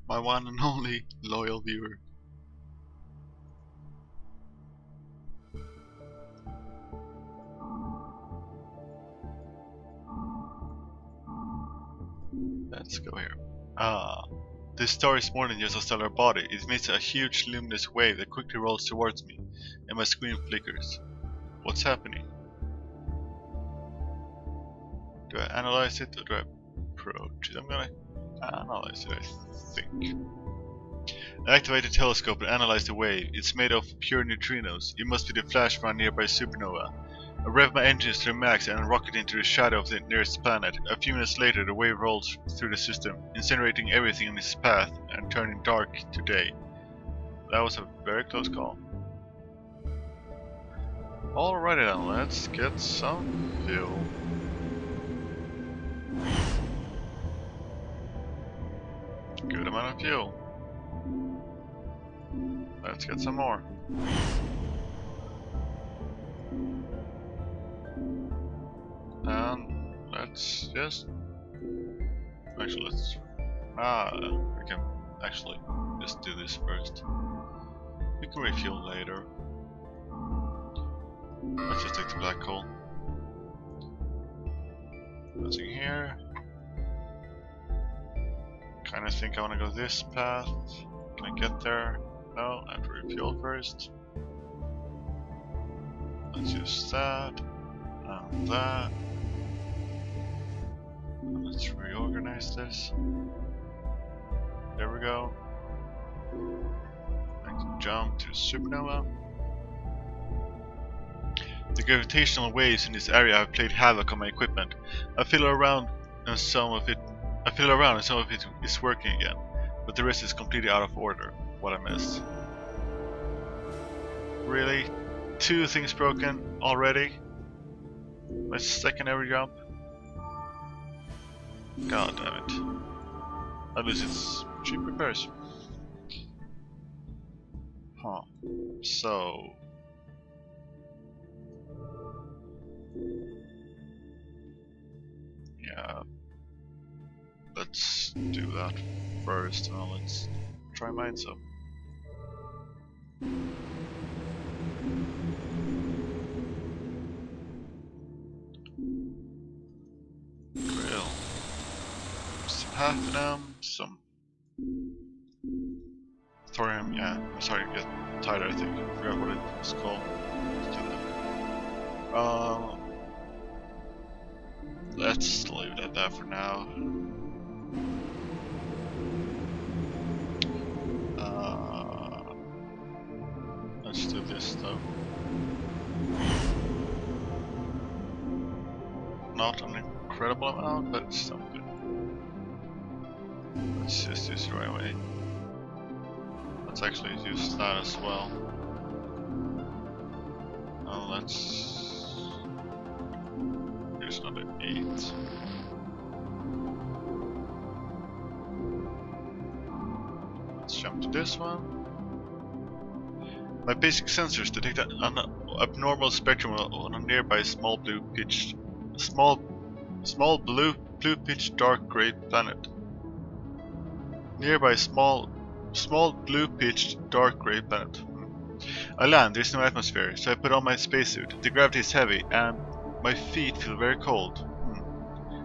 My one and only loyal viewer. Let's go here. This star is more than just a stellar body. It emits a huge luminous wave that quickly rolls towards me, and my screen flickers. What's happening? Do I analyze it or do I approach it? I'm gonna analyze it, I think. I activate the telescope and analyze the wave. It's made of pure neutrinos. It must be the flash from a nearby supernova. I rev my engines to the max and rocket into the shadow of the nearest planet. A few minutes later, the wave rolls through the system, incinerating everything in its path and turning dark to day. That was a very close call. Alrighty then, let's get some fuel. Good amount of fuel. Let's get some more. And let's just... Actually, let's... we can actually just do this first. We can refuel later. Let's just take the black coal. Nothing here. Kinda think I wanna go this path. Can I get there? No, I have to refuel first. Let's use that. And that. And let's reorganize this. There we go. I can jump to supernova. The gravitational waves in this area have played havoc on my equipment. I fiddle around and some of it is working again, but the rest is completely out of order. What a mess. Really? 2 things broken already? My second ever jump? God damn it. At least it's cheap repairs. Huh. So... yeah. Let's do that first, and let's try mine some. Grill. Some platinum, some thorium, yeah, I'm starting to get tired, I think. I forgot what it was called. Let's do that. Let's leave it at that for now. Let's do this though. Not an incredible amount, but it's something. Let's just use it right away. Let's actually use that as well. Now let's use another 8. Let's jump to this one. My basic sensors detect an abnormal spectrum on a nearby small blue pitched dark gray planet. Nearby small blue pitched dark gray planet. I land, there's no atmosphere, so I put on my spacesuit. The gravity is heavy and my feet feel very cold.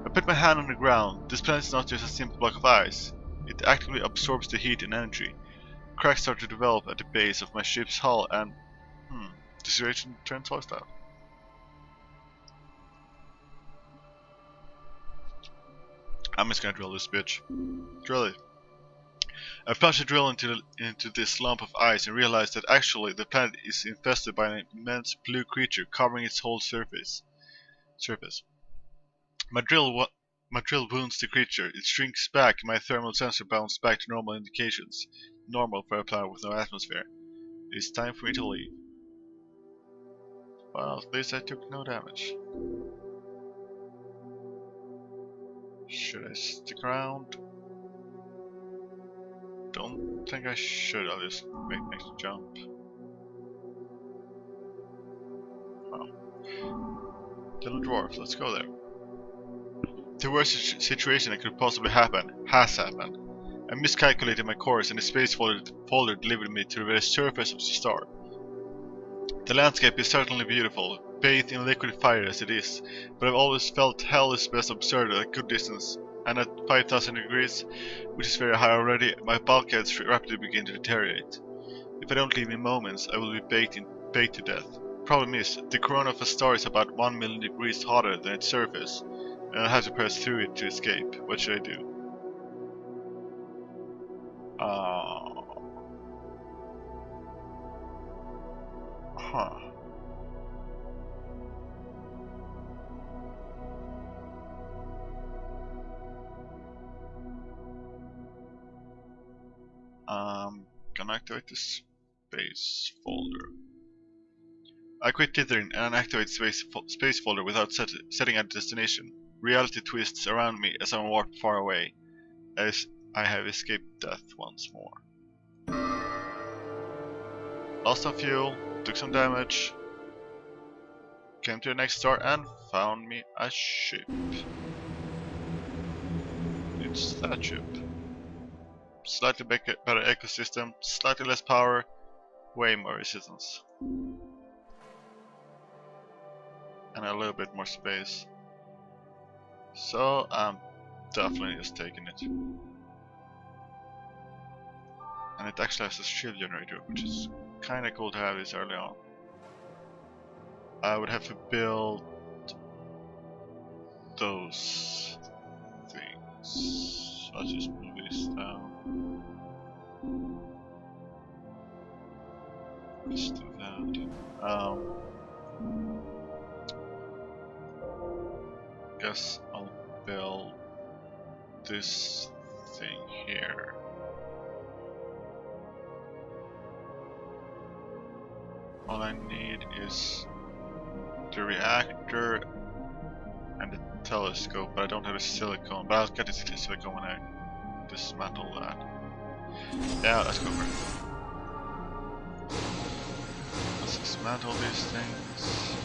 I put my hand on the ground. This planet is not just a simple block of ice. It actively absorbs the heat and energy. Cracks start to develop at the base of my ship's hull and... the situation turns hostile. I'm just gonna drill this bitch. Drill it. I plunged a drill into this lump of ice and realized that actually the planet is infested by an immense blue creature covering its whole surface. My drill wounds the creature. It shrinks back and my thermal sensor bounces back to normal indications. Normal for a planet with no atmosphere. It's time for me to leave. Well, at least I took no damage. Should I stick around? Don't think I should. I'll just make next jump. Oh. Little dwarf, let's go there. The worst situation that could possibly happen has happened. I miscalculated my course and the space folder delivered me to the very surface of the star. The landscape is certainly beautiful, bathed in liquid fire as it is, but I've always felt hell is best observed at a good distance, and at 5000 degrees, which is very high already, my bulkheads rapidly begin to deteriorate. If I don't leave in moments, I will be baked to death. Problem is, the corona of a star is about 1 million degrees hotter than its surface, and I'll have to pass through it to escape. What should I do? Gonna activate the space folder. I quit tethering and activate space folder without setting a destination. Reality twists around me as I'm warped far away, as I have escaped death once more. Lost some fuel, took some damage, came to the next star and found me a ship. It's that ship. Slightly better ecosystem, slightly less power, way more resistance. And a little bit more space. So I'm definitely just taking it. And it actually has a shield generator, which is kinda cool to have this early on. I would have to build those things. I'll just move this down. Let's do that. Guess I'll build this thing here. All I need is the reactor and the telescope, but I don't have a silicone. But I'll get the silicone when I dismantle that. Yeah, let's go for it. Let's dismantle these things.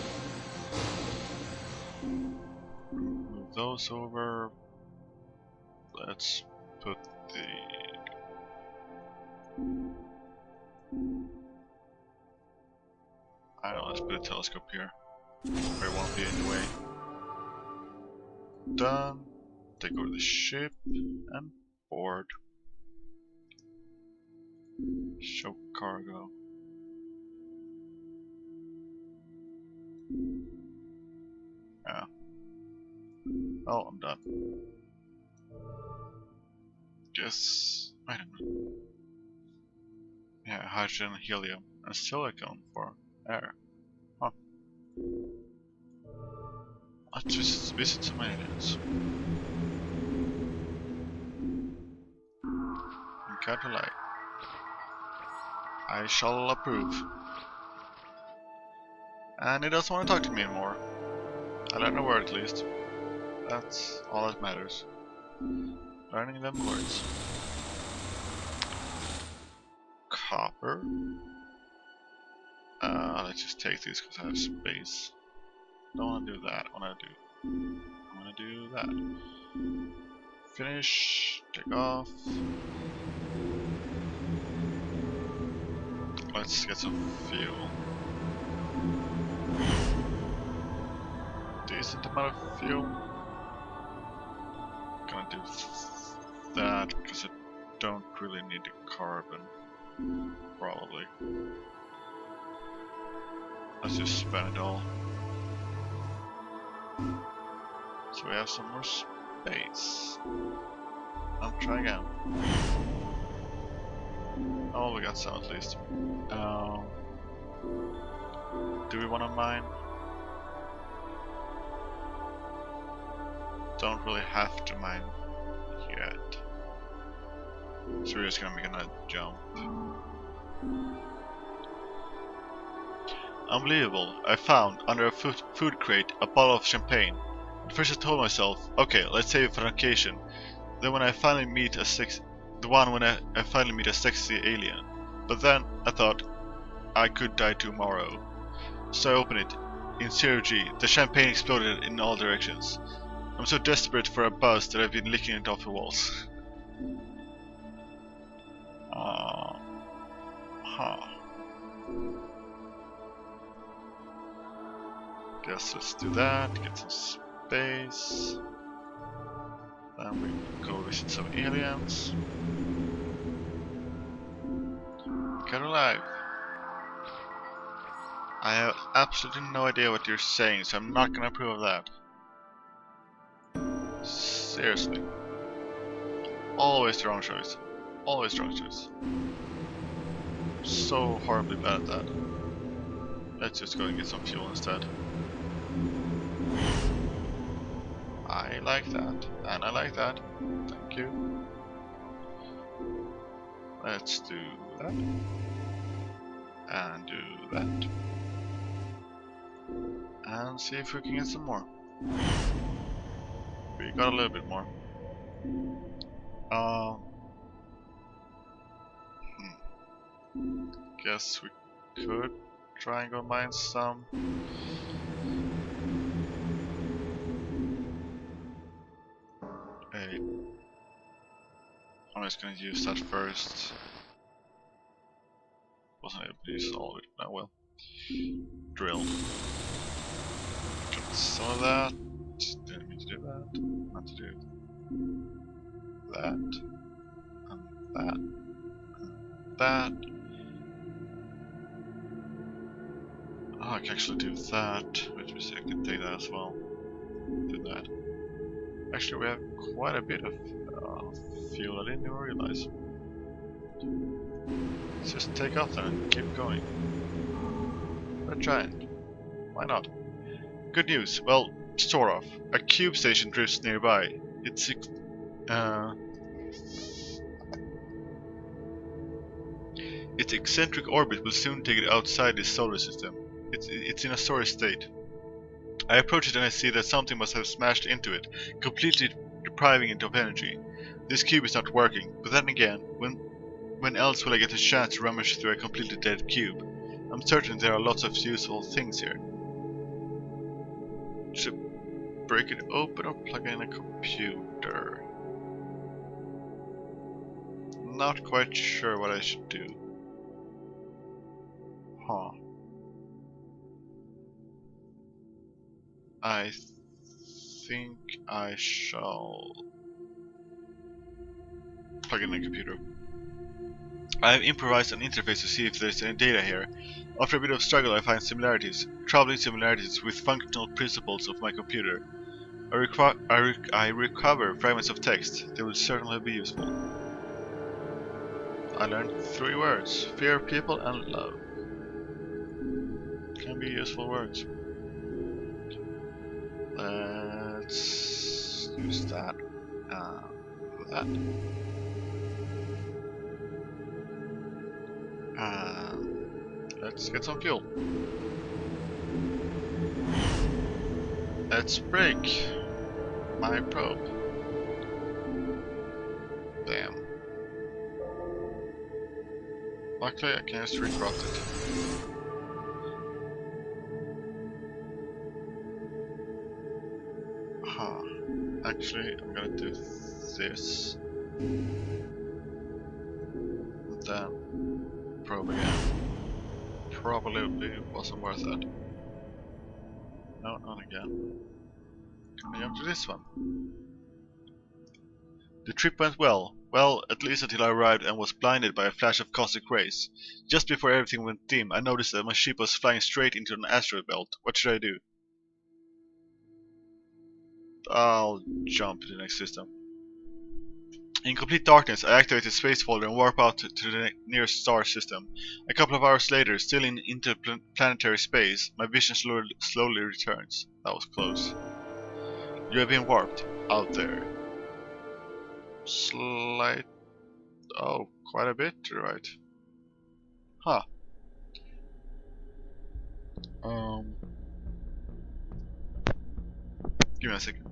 Move those over. Let's put the... I don't know, let's put a telescope here. Where it won't be in the way. Done. Take over the ship and board. Show cargo. Yeah. Oh, I'm done. Guess. Wait a minute. Yeah, hydrogen, helium, and silicone for air. Huh. Let's just visit some aliens. Encounter light. I shall approve. And he doesn't want to talk to me anymore. I learned a word at least. That's all that matters. Learning them words. Copper. Let's just take these because I have space. Don't want to do that. I want to do that. Finish. Take off. Let's get some fuel. Decent amount of fuel. Gonna do that because I don't really need the carbon. Probably. Let's just spend it all. So we have some more space. I'll try again. Oh, we got some at least. Do we want to mine? Don't really have to mine yet. So we're just gonna make another jump. Unbelievable. I found, under a food crate, a bottle of champagne. At first I told myself, okay, let's save it for an occasion. Then when I finally meet a sexy alien. But then I thought, I could die tomorrow. So I opened it. In 0 G, the champagne exploded in all directions. I'm so desperate for a buzz that I've been licking it off the walls. Huh. Guess let's do that, get some space. Then we go visit some aliens. Get alive. I have absolutely no idea what you're saying, so I'm not gonna approve of that. Seriously. Always the wrong choice. Always the wrong choice. So horribly bad at that. Let's just go and get some fuel instead. I like that, and I like that. Thank you. Let's do that. And do that. And see if we can get some more. We got a little bit more. Guess we could try and go mine some. Hey, I'm just gonna use that first. Wasn't able to use all of it. Oh well. Drill. Got some of that. Didn't mean to do that. Not to do that. And that. And that. Oh, I can actually do that. Which means I can take that as well. Do that. Actually, we have quite a bit of fuel. I didn't even realize. Let's just take off then and keep going. We're trying. Why not? Good news. Well, sort of. A cube station drifts nearby. Its eccentric orbit will soon take it outside this solar system. It's in a sorry state. I approach it and I see that something must have smashed into it, completely depriving it of energy. This cube is not working, but then again, when else will I get a chance to rummage through a completely dead cube? I'm certain there are lots of useful things here. Should break it open or plug in a computer? Not quite sure what I should do. Huh. I think I shall plug in a computer. I have improvised an interface to see if there's any data here. After a bit of struggle I find similarities, troubling similarities with functional principles of my computer. I recover fragments of text. They will certainly be useful. I learned 3 words. Fear, people, and love. Can be useful words. Let's use that. That. Let's get some fuel. Let's break my probe. Bam. Luckily I can just recraft it. Actually, I'm gonna do this. And then probe again. Probably wasn't worth it. No, not again. Can I jump to this one? The trip went well. Well, at least until I arrived and was blinded by a flash of cosmic rays. Just before everything went dim, I noticed that my ship was flying straight into an asteroid belt. What should I do? I'll jump to the next system. In complete darkness, I activate the space folder and warp out to the nearest star system. A couple of hours later, still in interplanetary space, my vision slowly returns. That was close. You have been warped. Out there. Oh, quite a bit, right. Huh. Give me a second.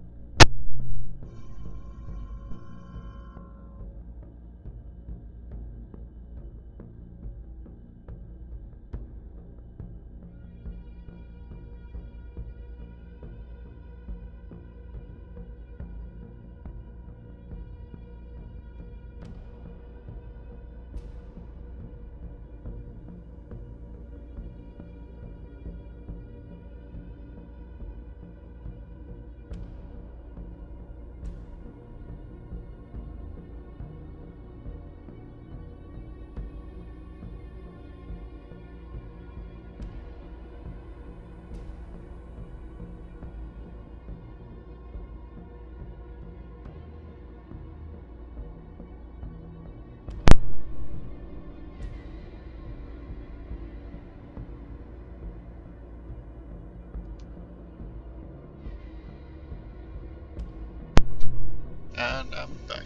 And I'm back.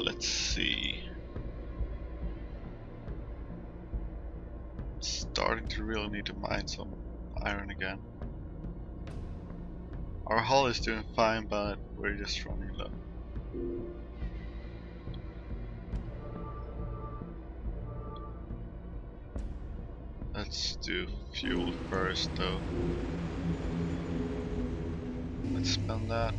Let's see. Starting to really need to mine some iron again. Our hull is doing fine, but we're just running low. Let's do fuel first though. Let's spend that.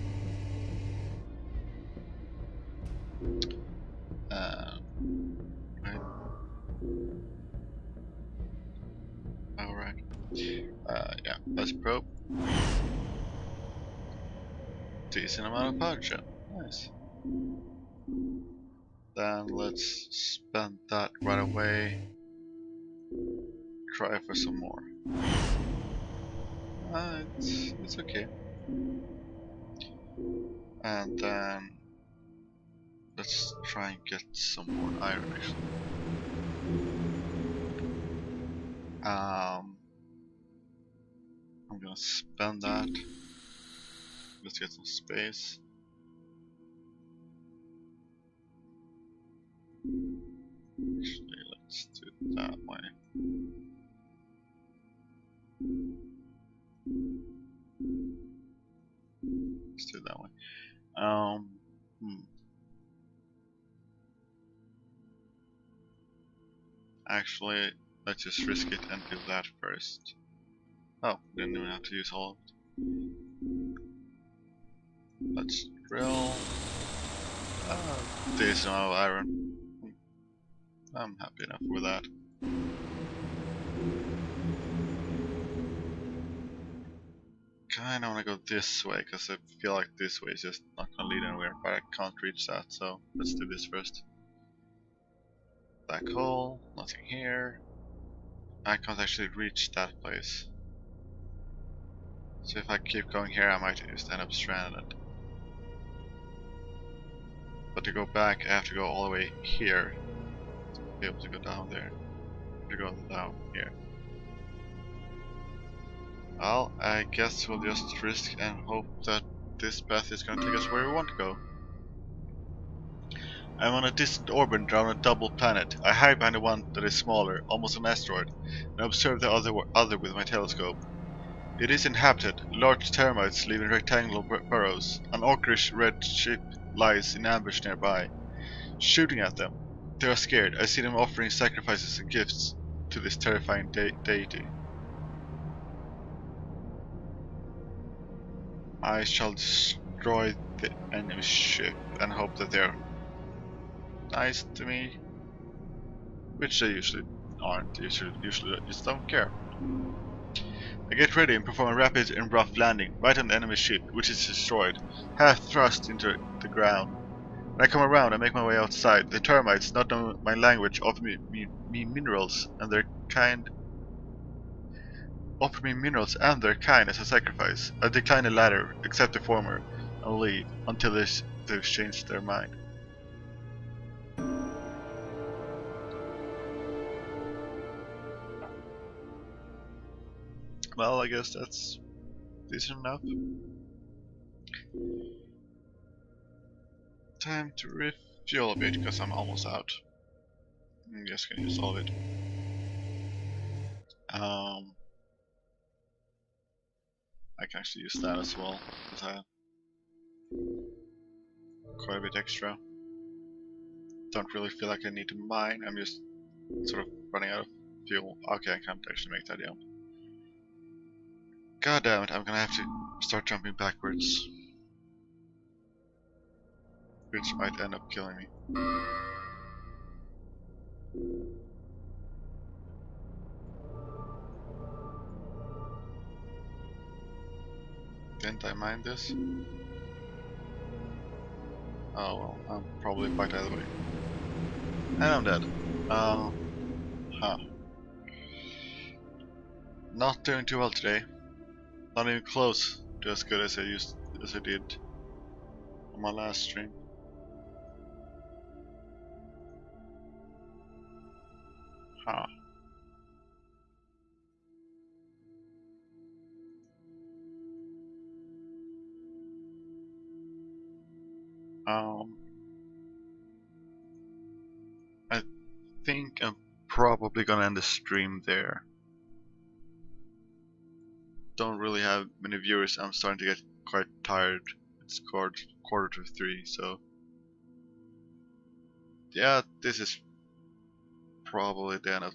Right. Alright. Yeah, let's probe. Decent amount of power. Nice. Then let's spend that right away. Try for some more. It's okay. And then let's try and get some more iron actually. I'm gonna spend that. Let's get some space. Actually, let's do it that way. Let's do it that way. Actually, let's just risk it and do that first. Oh, didn't even have to use all of it. Let's drill. Decent amount of iron. I'm happy enough with that. Kinda wanna go this way, because I feel like this way is just not gonna lead anywhere, but I can't reach that, so let's do this first. Black hole, nothing here. I can't actually reach that place. So if I keep going here, I might just end up stranded. But to go back, I have to go all the way here to be able to go down there. To go down here. Well, I guess we'll just risk and hope that this path is going to take us where we want to go. I'm on a distant orbit around a double planet. I hide behind the one that is smaller, almost an asteroid, and observe the other with my telescope. It is inhabited. Large termites live in rectangular burrows. An orangish red ship lies in ambush nearby. Shooting at them. They are scared. I see them offering sacrifices and gifts to this terrifying deity. I shall destroy the enemy ship and hope that they're nice to me. Which they usually aren't. Usually just don't care. I get ready and perform a rapid and rough landing right on the enemy ship, which is destroyed, half thrust into the ground. When I come around, I make my way outside. The termites, not knowing my language, offer me minerals and their kind. Offer me minerals and their kind as a sacrifice. I decline the latter, accept the former, and leave until they've changed their mind. Well, I guess that's decent enough. Time to refuel a bit because I'm almost out. I'm just gonna use all of it. I can actually use that as well because I have quite a bit extra. Don't really feel like I need to mine. I'm just sort of running out of fuel. Okay, I can't actually make that jump. God damn it! I'm gonna have to start jumping backwards, which might end up killing me. Didn't I mine this? Oh well, I'm probably quite either way. And I'm dead. Huh. Not doing too well today. Not even close to as good as I did on my last stream. Huh. Um, I think I'm probably gonna end the stream there. Don't really have many viewers. I'm starting to get quite tired. It's quarter to 3, so yeah, this is probably the end of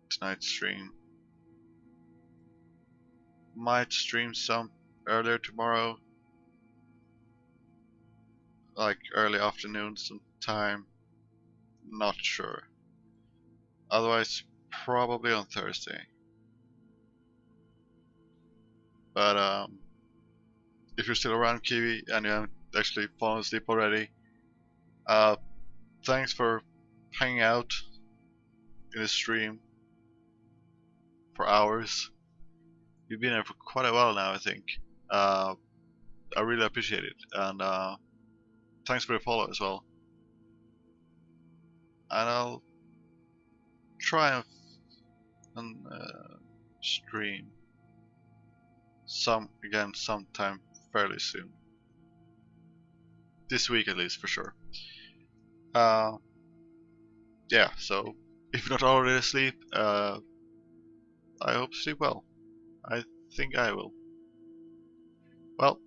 tonight's stream. Might stream some earlier tomorrow, like early afternoon sometime. Not sure. Otherwise, probably on Thursday. But if you're still around, Kiwi, and you haven't actually fallen asleep already, thanks for hanging out in the stream for hours. You've been here for quite a while now, I think. I really appreciate it, and thanks for the follow as well. And I'll try and stream sometime fairly soon. This week at least, for sure. Yeah, so if you're not already asleep, I hope you sleep well. I think I will. Well,